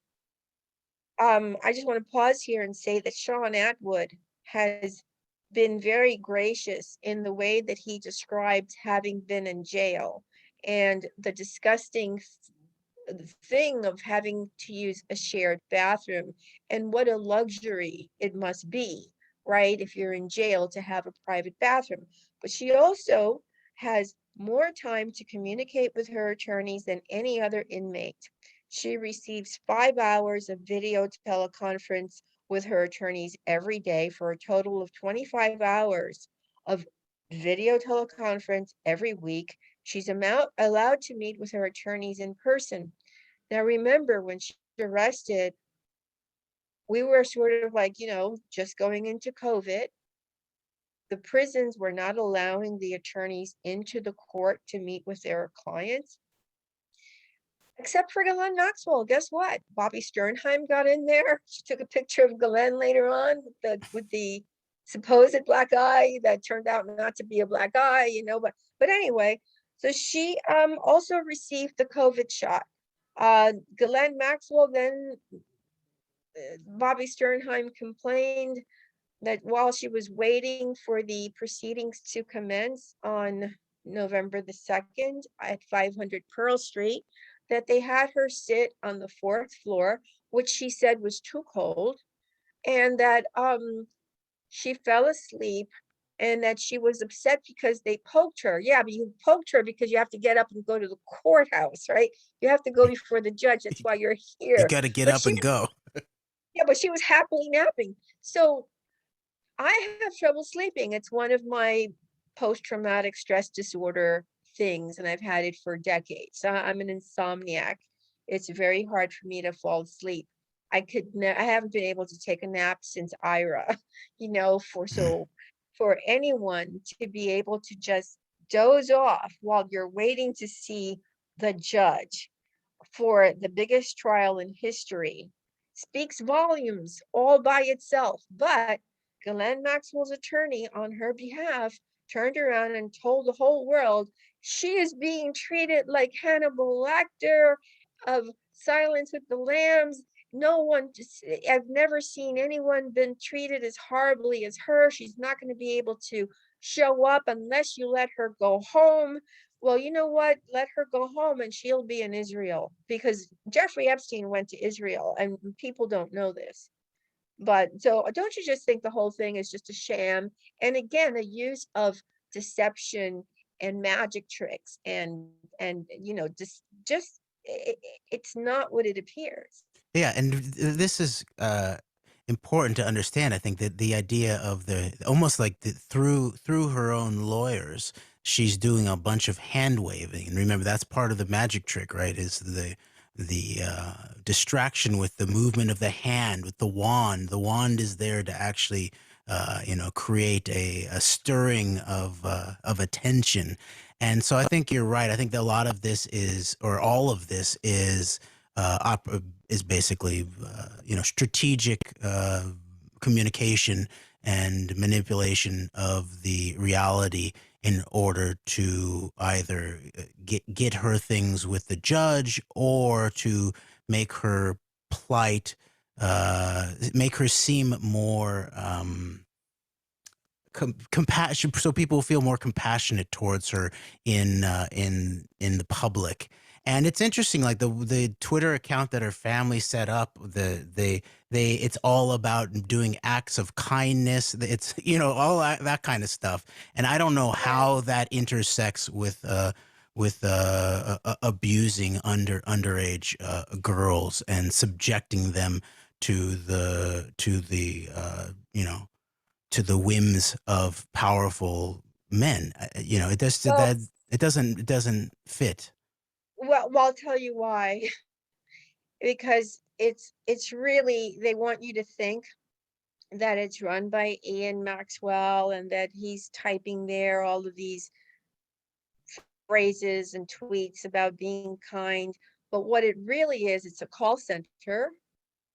I just want to pause here and say that Sean Atwood has been very gracious in the way that he described having been in jail and the disgusting thing of having to use a shared bathroom, and what a luxury it must be, right? If you're in jail to have a private bathroom. But she also has more time to communicate with her attorneys than any other inmate. She receives 5 hours of video teleconference with her attorneys every day for a total of 25 hours of video teleconference every week. She's allowed to meet with her attorneys in person. Now, remember, when she was arrested, we were sort of like, just going into COVID. The prisons were not allowing the attorneys into the court to meet with their clients, except for Ghislaine Maxwell. Guess what? Bobby Sternheim got in there. She took a picture of Ghislaine later on with the supposed black eye that turned out not to be a black eye, but anyway, so she also received the COVID shot. Ghislaine Maxwell then, Bobby Sternheim complained that while she was waiting for the proceedings to commence on November the 2nd at 500 Pearl Street, that they had her sit on the 4th floor, which she said was too cold, and that she fell asleep, and that she was upset because they poked her. Yeah, but you poked her because you have to get up and go to the courthouse, right? You have to go before the judge. That's why you're You here. got to get But up she and go. Yeah, but she was happily napping. So I have trouble sleeping. It's one of my post-traumatic stress disorder things, and I've had it for decades. So I'm an insomniac. It's very hard for me to fall asleep. I haven't been able to take a nap since Ira, for anyone to be able to just doze off while you're waiting to see the judge for the biggest trial in history speaks volumes all by itself. But Ghislaine Maxwell's attorney, on her behalf, turned around and told the whole world she is being treated like Hannibal Lecter of Silence with the Lambs. No one just, I've never seen anyone been treated as horribly as her. She's not going to be able to show up unless you let her go home. Well, you know what? Let her go home and she'll be in Israel because Jeffrey Epstein went to Israel and people don't know this. But so don't you just think the whole thing is just a sham? And again, a use of deception and magic tricks and just it's not what it appears. Yeah, and this is important to understand. I think that the idea of the almost like through her own lawyers, she's doing a bunch of hand waving. And remember, that's part of the magic trick, right? Is the distraction with the movement of the hand with the wand. The wand is there to actually create a stirring of attention. And so I think you're right. I think that a lot of this is, or all of this is basically strategic communication and manipulation of the reality in order to either get her things with the judge or to make her plight, make her seem more compassion, so people feel more compassionate towards her in the public. And it's interesting, like the Twitter account that her family set up, they it's all about doing acts of kindness. It's all that kind of stuff. And I don't know how that intersects with abusing underage girls and subjecting them to the whims of powerful men. It does Well, that. It doesn't fit. well, I'll tell you why. Because it's really they want you to think that it's run by Ian Maxwell and that he's typing there all of these phrases and tweets about being kind. But what it really is, it's a call center,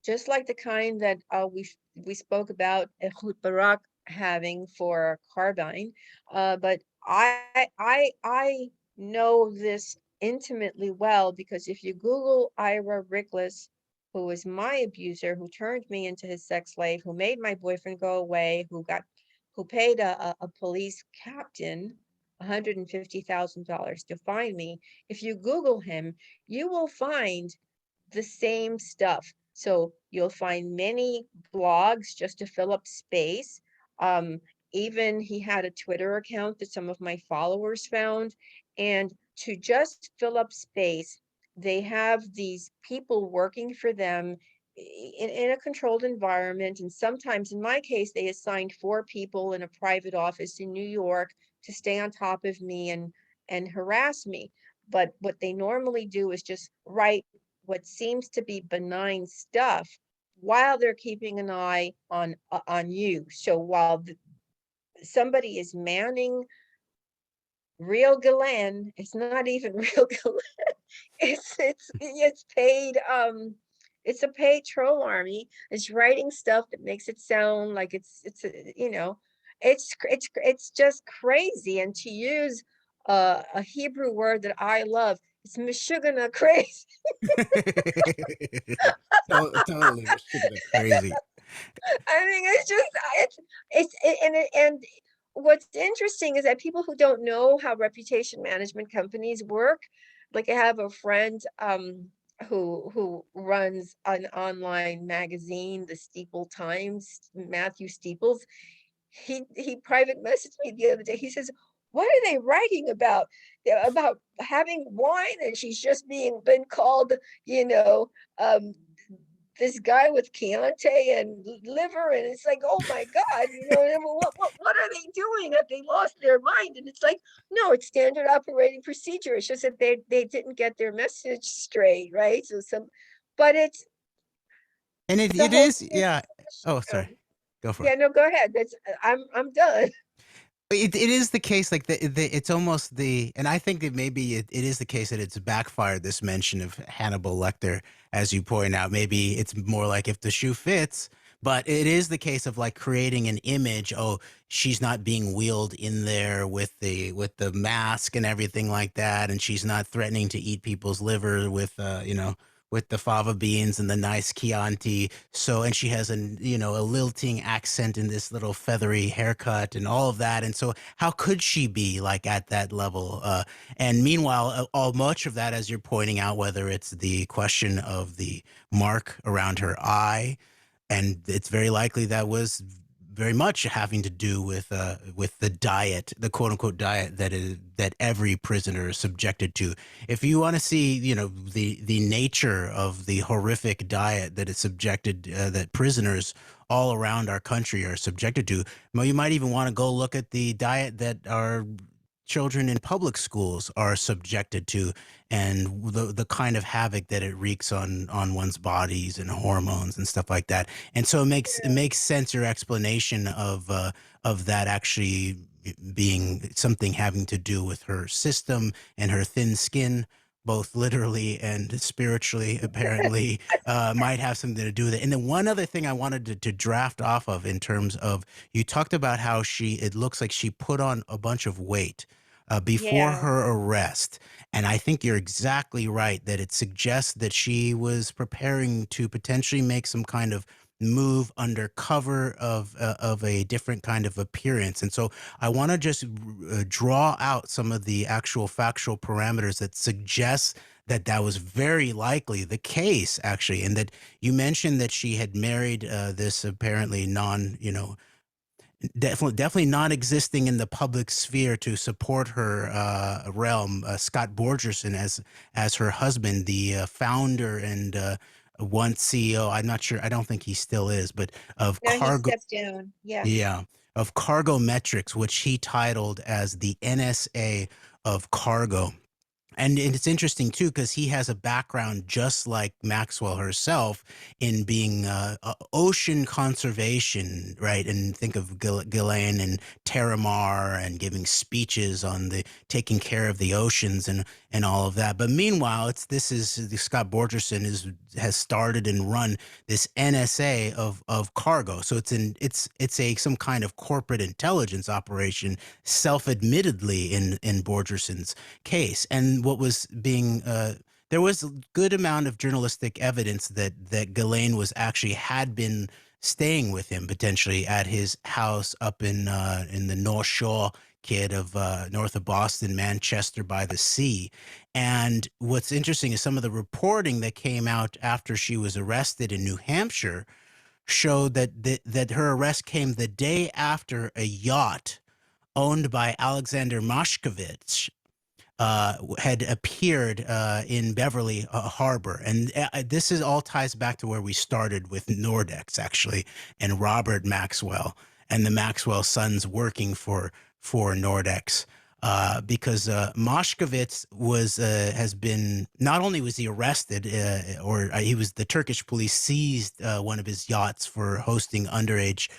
just like the kind that we spoke about Ehud Barak having for Carbine. But I know this intimately well because if you Google Ira Rickless, who was my abuser, who turned me into his sex slave, who made my boyfriend go away, who paid a police captain $150,000 to find me. If you Google him, you will find the same stuff. So you'll find many blogs just to fill up space. Um, Even he had a Twitter account that some of my followers found. And to just fill up space, they have these people working for them in a controlled environment. And sometimes, in my case, they assigned 4 people in a private office in New York to stay on top of me and harass me. But what they normally do is just write what seems to be benign stuff while they're keeping an eye on you. So while somebody is manning Real Galen, it's not even Real Galen. It's paid it's a paid troll army. It's writing stuff that makes it sound like it's just crazy. And to use a Hebrew word that I love, it's meshugana crazy. Totally crazy. I mean, it's just and what's interesting is that people who don't know how reputation management companies work, like I have a friend who runs an online magazine, the Steeple Times, Matthew Steeples. He private messaged me the other day. He says, "What are they writing about? About having wine and she's just been called, you know, um this guy with Chianti and liver, and it's like, oh my God, and what are they doing? Have they lost their mind?" And it's like, no, it's standard operating procedure. It's just that they didn't get their message straight, right? So but it's And it, the it whole is, thing is yeah. Oh, a sorry. sham. Go for it. Yeah, no, go ahead. I'm done. It is the case, like it's almost and I think that maybe it is the case that it's backfired, this mention of Hannibal Lecter, as you point out. Maybe it's more like if the shoe fits, but it is the case of like creating an image. Oh, she's not being wheeled in there with the mask and everything like that, and she's not threatening to eat people's liver with the fava beans and the nice Chianti. So, and she has a lilting accent in this little feathery haircut and all of that. And so, how could she be like at that level? And meanwhile, all much of that, as you're pointing out, whether it's the question of the mark around her eye, and it's very likely that was very much having to do with the diet, the quote unquote diet that every prisoner is subjected to. If you want to see, the nature of the horrific diet that is subjected that prisoners all around our country are subjected to, well, you might even want to go look at the diet that our children in public schools are subjected to, and the kind of havoc that it wreaks on one's bodies and hormones and stuff like that. And so it makes sense, your explanation of that actually being something having to do with her system and her thin skin, both literally and spiritually, apparently, might have something to do with it. And then one other thing I wanted to draft off of, in terms of, you talked about how it looks like she put on a bunch of weight before Yeah, her arrest. And I think you're exactly right that it suggests that she was preparing to potentially make some kind of move under cover of a different kind of appearance. And so I want to just draw out some of the actual factual parameters that suggest that that was very likely the case, actually. And that you mentioned that she had married this apparently definitely not existing in the public sphere to support her realm, Scott Borgerson, as her husband, the founder and once CEO. I'm not sure. I don't think he still is, but of no, he Cargo. stepped down. Yeah. Yeah, of Cargo Metrics, which he titled as the NSA of Cargo. And it's interesting too, because he has a background just like Maxwell herself in being ocean conservation, right? And think of Ghislaine and Terramar, and giving speeches on the taking care of the oceans and all of that. But meanwhile, Scott Borgerson has started and run this NSA of Cargo. So it's a some kind of corporate intelligence operation, self-admittedly, in Borgerson's case. And what was being there was a good amount of journalistic evidence that Ghislaine was actually had been staying with him, potentially at his house up in the North Shore kid of north of Boston, Manchester by the Sea. And what's interesting is some of the reporting that came out after she was arrested in New Hampshire showed that her arrest came the day after a yacht owned by Alexander Mashkovich had appeared in Beverly Harbor. And this is all ties back to where we started with Nordex, actually, and Robert Maxwell and the Maxwell sons working for Nordex. Because Moshkovitz has been, not only was he arrested, he was, the Turkish police seized one of his yachts for hosting underage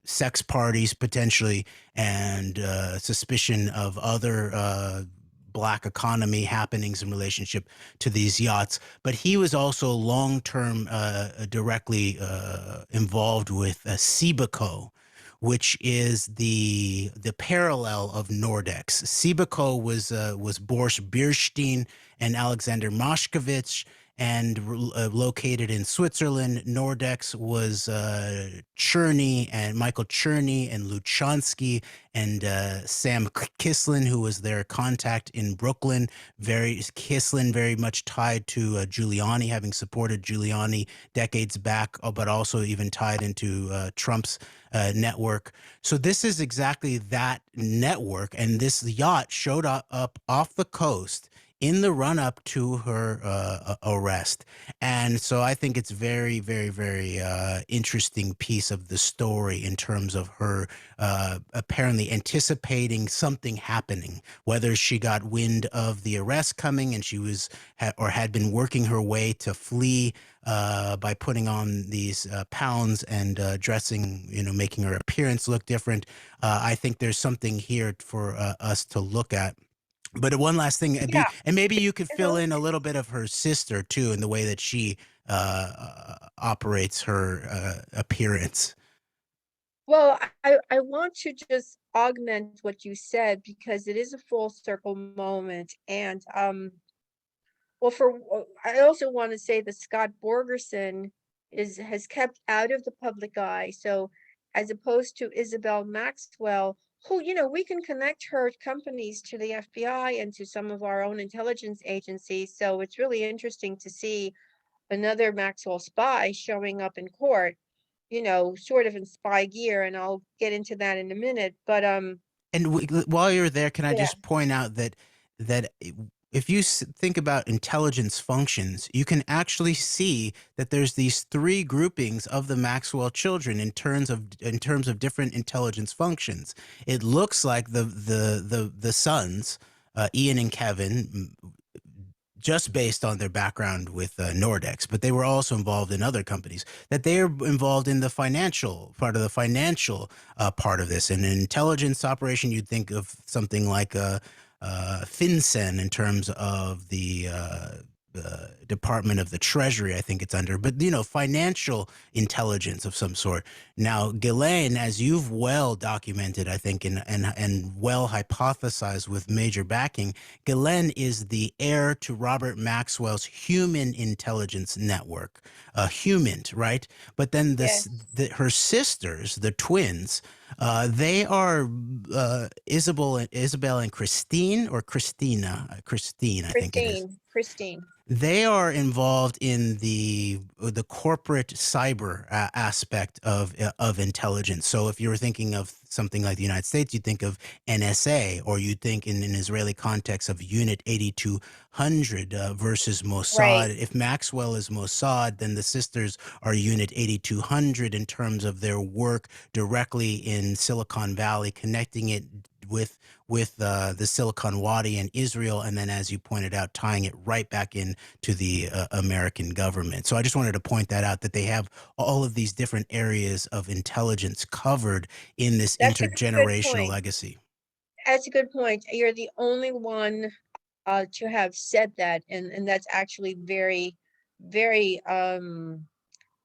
sex parties, potentially, and suspicion of other black economy happenings in relationship to these yachts. But he was also long term directly involved with Cibico, which is the parallel of Nordex. Cibico was Boris Bierstein and Alexander Moshkovich, and located in Switzerland. Nordex was Cherney and Michael Cherney and Luchansky and Sam Kislin, who was their contact in Brooklyn. Kislin very much tied to Giuliani, having supported Giuliani decades back, but also even tied into Trump's network. So this is exactly that network, and this yacht showed up off the coast in the run up to her arrest. And so I think it's very, very, very interesting piece of the story in terms of her apparently anticipating something happening, whether she got wind of the arrest coming and she or had been working her way to flee by putting on these pounds and dressing, making her appearance look different. I think there's something here for us to look at. But one last thing, Yeah. and maybe you could I fill hope. in a little bit of her sister too, in the way that she operates her appearance. Well, I want to just augment what you said because it is a full circle moment. And Well, I also want to say that Scott Borgerson has kept out of the public eye. So as opposed to Isabel Maxwell, who, we can connect her companies to the FBI and to some of our own intelligence agencies. So it's really interesting to see another Maxwell spy showing up in court, sort of in spy gear, and I'll get into that in a minute. But And while you're there, can I yeah, just point out that that if you think about intelligence functions, you can actually see that there's these three groupings of the Maxwell children in terms of different intelligence functions. It looks like the sons, Ian and Kevin, just based on their background with Nordex, but they were also involved in other companies. That they are involved in the financial part of part of this. In an intelligence operation, you'd think of something like FinCEN in terms of the Department of the Treasury, I think it's under, but financial intelligence of some sort. Now, Ghislaine, as you've well documented, I think, and well hypothesized with major backing, Ghislaine is the heir to Robert Maxwell's Human Intelligence Network, Human, right? But then yes, her sisters, the twins, they are Isabel and Christine, or Christine, I think it is. Christine, They are involved in the corporate cyber aspect of intelligence. So if you were thinking of something like the United States, you'd think of NSA, or you'd think in an Israeli context of Unit 8200 versus right. Mossad. If Maxwell is Mossad, then the sisters are Unit 8200 in terms of their work directly in Silicon Valley, connecting it with the Silicon Wadi and Israel, and then, as you pointed out, tying it right back in to the American government. So I just wanted to point that out, that they have all of these different areas of intelligence covered in this That's a good intergenerational point. legacy. That's a good point. You're the only one to have said that, and that's actually very, very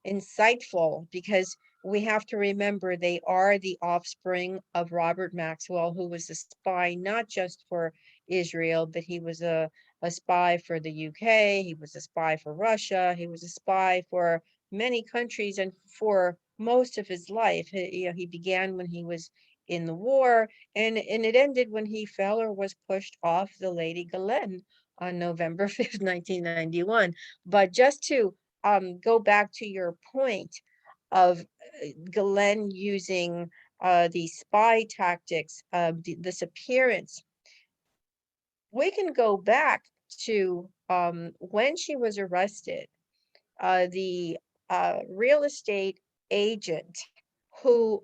insightful, because we have to remember they are the offspring of Robert Maxwell, who was a spy not just for Israel, but he was a spy for the UK, he was a spy for Russia, he was a spy for many countries, and for most of his life. He began when he was in the war, and it ended when he fell or was pushed off the Lady Galen on November 5th, 1991. But just to go back to your point of Glenn using the spy tactics of this appearance, we can go back to when she was arrested. The real estate agent who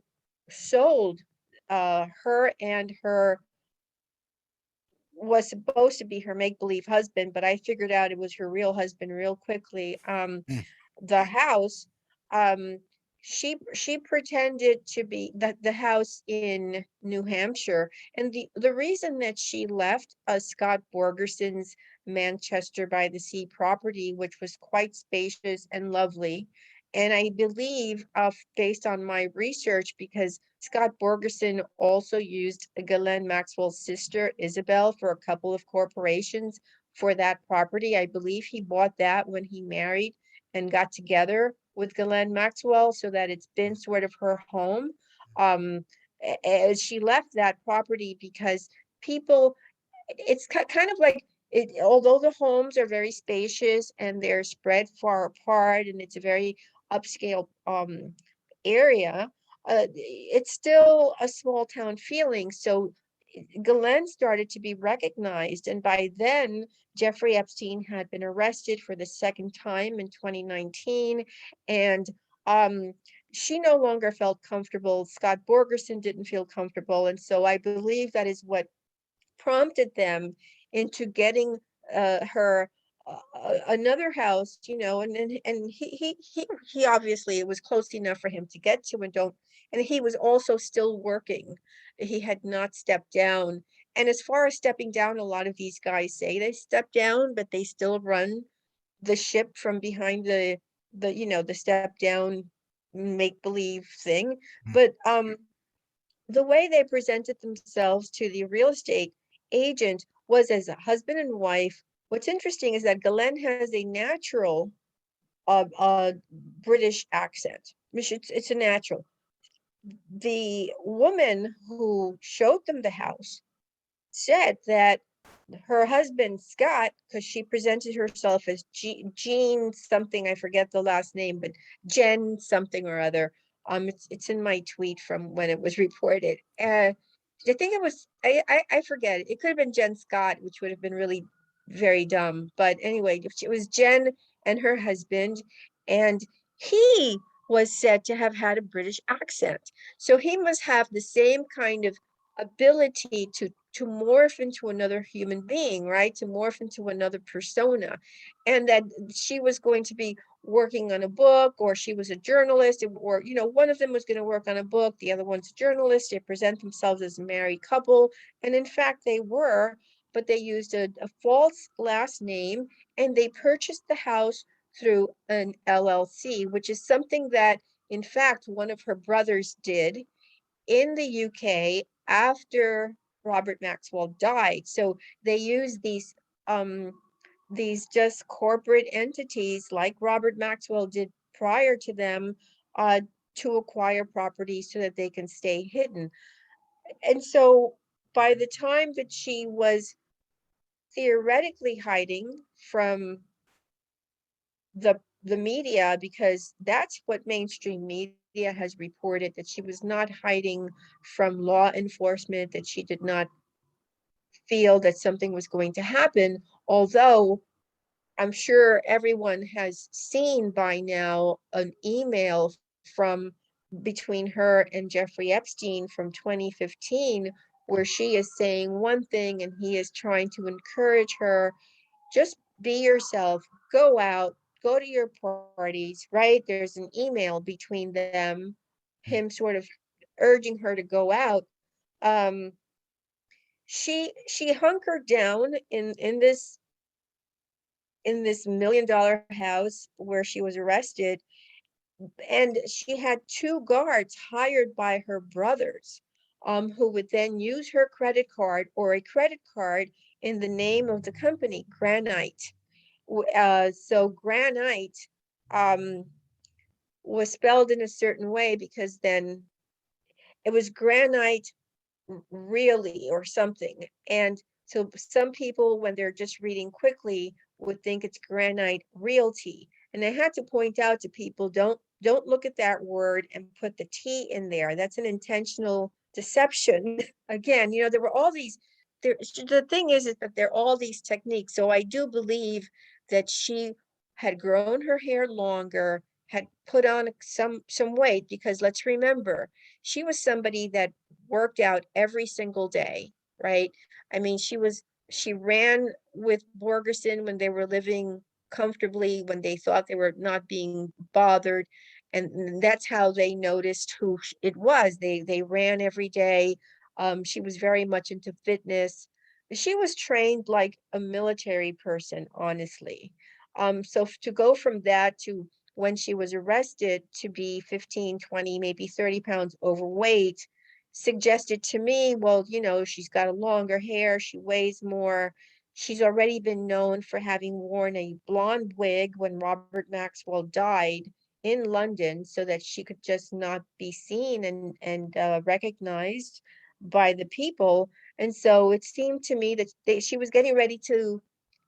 sold her and her was supposed to be her make-believe husband, but I figured out it was her real husband real quickly. Mm. The house, um, she pretended to be the house in New Hampshire, and the reason that she left Scott Borgerson's Manchester by the Sea property, which was quite spacious and lovely, and I believe, based on my research, because Scott Borgerson also used Ghislaine Maxwell's sister, Isabel, for a couple of corporations for that property. I believe he bought that when he married and got together with Ghislaine Maxwell, so that it's been sort of her home. As she left that property because people, it's kind of like it, although the homes are very spacious and they're spread far apart, and it's a very upscale area, it's still a small town feeling. So Galen started to be recognized, and by then Jeffrey Epstein had been arrested for the second time in 2019, and um, she no longer felt comfortable. Scott Borgerson didn't feel comfortable, and so I believe that is what prompted them into getting her another house, and he obviously, it was close enough for him to get to, and he was also still working. He had not stepped down. And as far as stepping down, a lot of these guys say they step down, but they still run the ship from behind the step down make believe thing. But the way they presented themselves to the real estate agent was as a husband and wife what's interesting is that Galen has a natural British accent. It's a natural. The woman who showed them the house said that her husband Scott, because she presented herself as Jean something, I forget the last name, but Jen something or other. It's in my tweet from when it was reported. I think it was I forget. It could have been Jen Scott, which would have been really very dumb. But anyway, it was Jen and her husband, and he was said to have had a British accent. So he must have the same kind of ability to morph into another human being, right? To morph into another persona. And that she was going to be working on a book, or she was a journalist, or one of them was going to work on a book, the other one's a journalist. They present themselves as a married couple, and in fact they were, but they used a false last name, and they purchased the house through an LLC, which is something that in fact one of her brothers did in the UK after Robert Maxwell died. So they use these just corporate entities like Robert Maxwell did prior to them, to acquire property so that they can stay hidden. And so by the time that she was theoretically hiding from the media, because that's what mainstream media has reported, that she was not hiding from law enforcement, that she did not feel that something was going to happen, although I'm sure everyone has seen by now an email from between her and Jeffrey Epstein from 2015, where she is saying one thing and he is trying to encourage her, just be yourself, go out, go to your parties, right? There's an email between them, him sort of urging her to go out. Um, she hunkered down in this $1 million house where she was arrested, and she had two guards hired by her brothers, who would then use her credit card or a credit card in the name of the company, Granite. So Granite um, was spelled in a certain way because then it was Granite really or something. And so some people, when they're just reading quickly, would think it's Granite Realty. And I had to point out to people, don't look at that word and put the T in there. That's an intentional deception. Again, there were all these, the thing is that there are all these techniques. So I do believe that she had grown her hair longer, had put on some weight, because let's remember, she was somebody that worked out every single day, right? I mean, she ran with Borgerson when they were living comfortably, when they thought they were not being bothered. And that's how they noticed who it was. They ran every day. She was very much into fitness. She was trained like a military person, honestly. So to go from that to when she was arrested to be 15, 20, maybe 30 pounds overweight, suggested to me, well, she's got a longer hair, she weighs more. She's already been known for having worn a blonde wig when Robert Maxwell died in London, so that she could just not be seen and recognized by the people. And so it seemed to me that she was getting ready to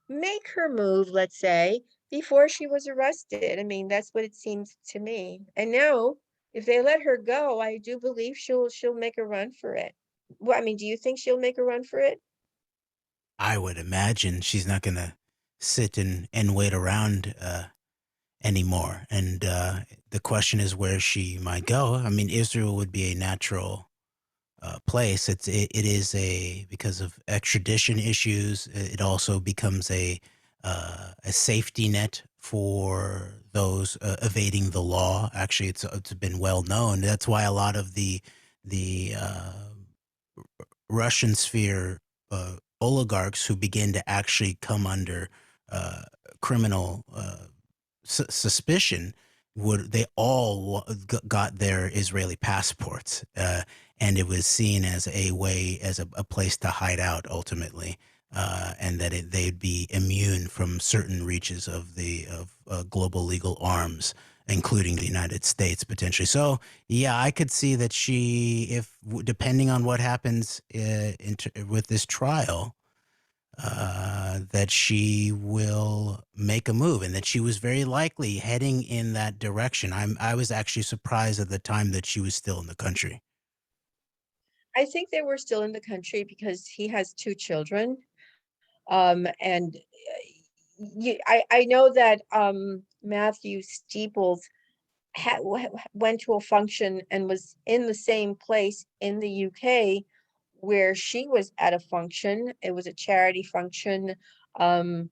make her move, let's say, before she was arrested. I mean, that's what it seems to me. And now, if they let her go, I do believe she'll make a run for it. Well, I mean, do you think she'll make a run for it? I would imagine she's not gonna sit and wait around anymore. And the question is where she might go. I mean, Israel would be a natural place. It is a because of extradition issues. It also becomes a safety net for those evading the law. Actually, it's been well known. That's why a lot of the Russian sphere oligarchs who begin to actually come under uh, criminal suspicion would they all got their Israeli passports, and it was seen as a way as a place to hide out ultimately. and that they'd be immune from certain reaches of the of global legal arms, including the United States potentially. So yeah, I could see that she, if depending on what happens with this trial, that she will make a move, and that she was very likely heading in that direction. I was actually surprised at the time that she was still in the country. I think they were still in the country because he has two children. And I know that Matthew Steeples went to a function and was in the same place in the UK where she was at a function. It was a charity function. Um,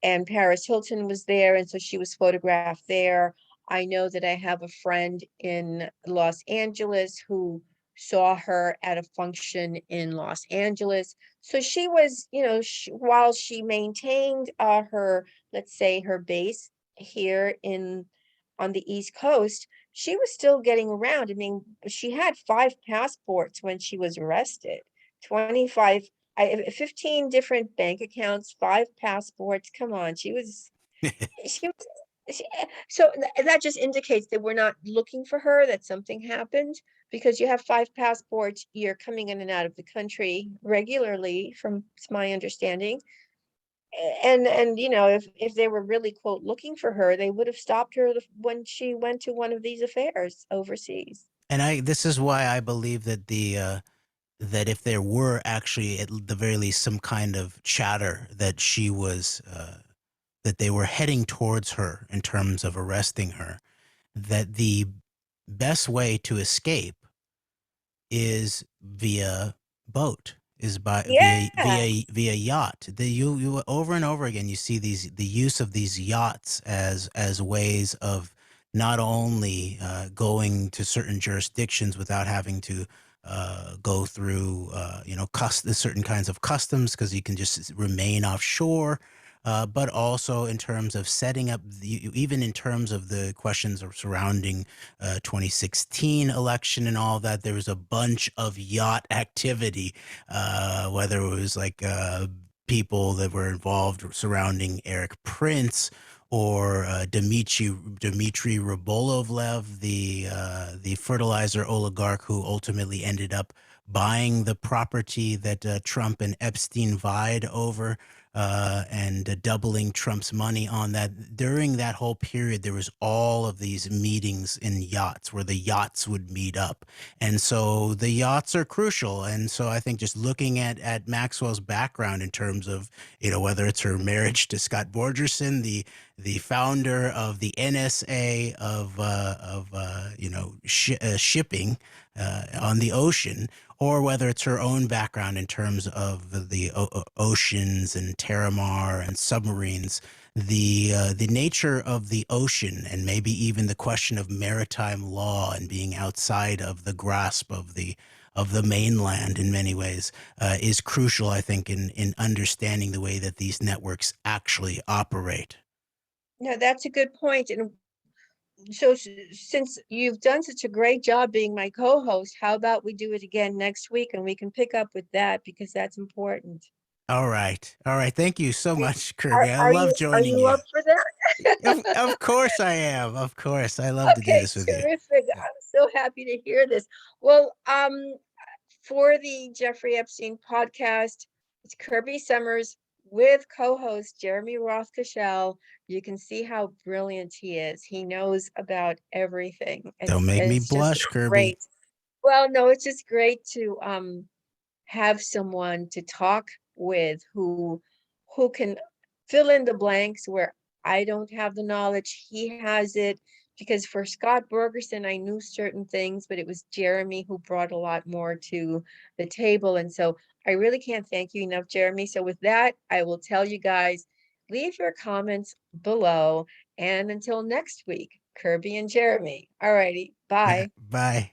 and Paris Hilton was there, and so she was photographed there. I know that I have a friend in Los Angeles who saw her at a function in Los Angeles. So she was, while she maintained her, let's say, her base here in on the East Coast, she was still getting around. I mean, she had five passports when she was arrested, 25 15 different bank accounts, five passports. Come on, she was so that just indicates that we're not looking for her, that something happened because you have five passports, you're coming in and out of the country regularly, from my understanding. And if they were really quote looking for her, they would have stopped her when she went to one of these affairs overseas. And I this is why I believe that that if there were actually at the very least some kind of chatter that she was that they were heading towards her in terms of arresting her, that the best way to escape is via boat, is by Yeah. via yacht. You over and over again you see the use of these yachts as ways of not only going to certain jurisdictions without having to go through certain kinds of customs, because you can just remain offshore, but also in terms of setting up even in terms of the questions surrounding 2016 election and all that. There was a bunch of yacht activity, whether it was like people that were involved surrounding Eric Prince, or Dmitry Rybolovlev, the fertilizer oligarch who ultimately ended up buying the property that Trump and Epstein vied over, and doubling Trump's money on that. During that whole period, there was all of these meetings in yachts where the yachts would meet up. And so the yachts are crucial. And so I think just looking at Maxwell's background in terms of, whether it's her marriage to Scott Borgerson, the founder of the NSA of shipping on the ocean, or whether it's her own background in terms of the oceans and Terramar and submarines, the nature of the ocean, and maybe even the question of maritime law and being outside of the grasp of the mainland in many ways, is crucial, I think, in understanding the way that these networks actually operate. No, that's a good point. And so since you've done such a great job being my co-host, how about we do it again next week and we can pick up with that because that's important. All right. All right. Thank you so Okay. much, Are, Kirby. I are love you are joining you you. up for that? Of course I am. Of course. I love to do Okay, this with you. terrific. Yeah. I'm so happy to hear this. Well, for the Jeffrey Epstein podcast, it's Kirby Summers with co-host Jeremy Rothschild. You can see how brilliant he is. He knows about everything. Don't make me It's just blush, Kirby. great. Well, no, it's just great to have someone to talk with who can fill in the blanks where I don't have the knowledge. He has it, because for Scott Bergerson, I knew certain things, but it was Jeremy who brought a lot more to the table. And so I really can't thank you enough, Jeremy. So with that, I will tell you guys, leave your comments below. And until next week, Kirby and Jeremy. All righty. Bye. Bye.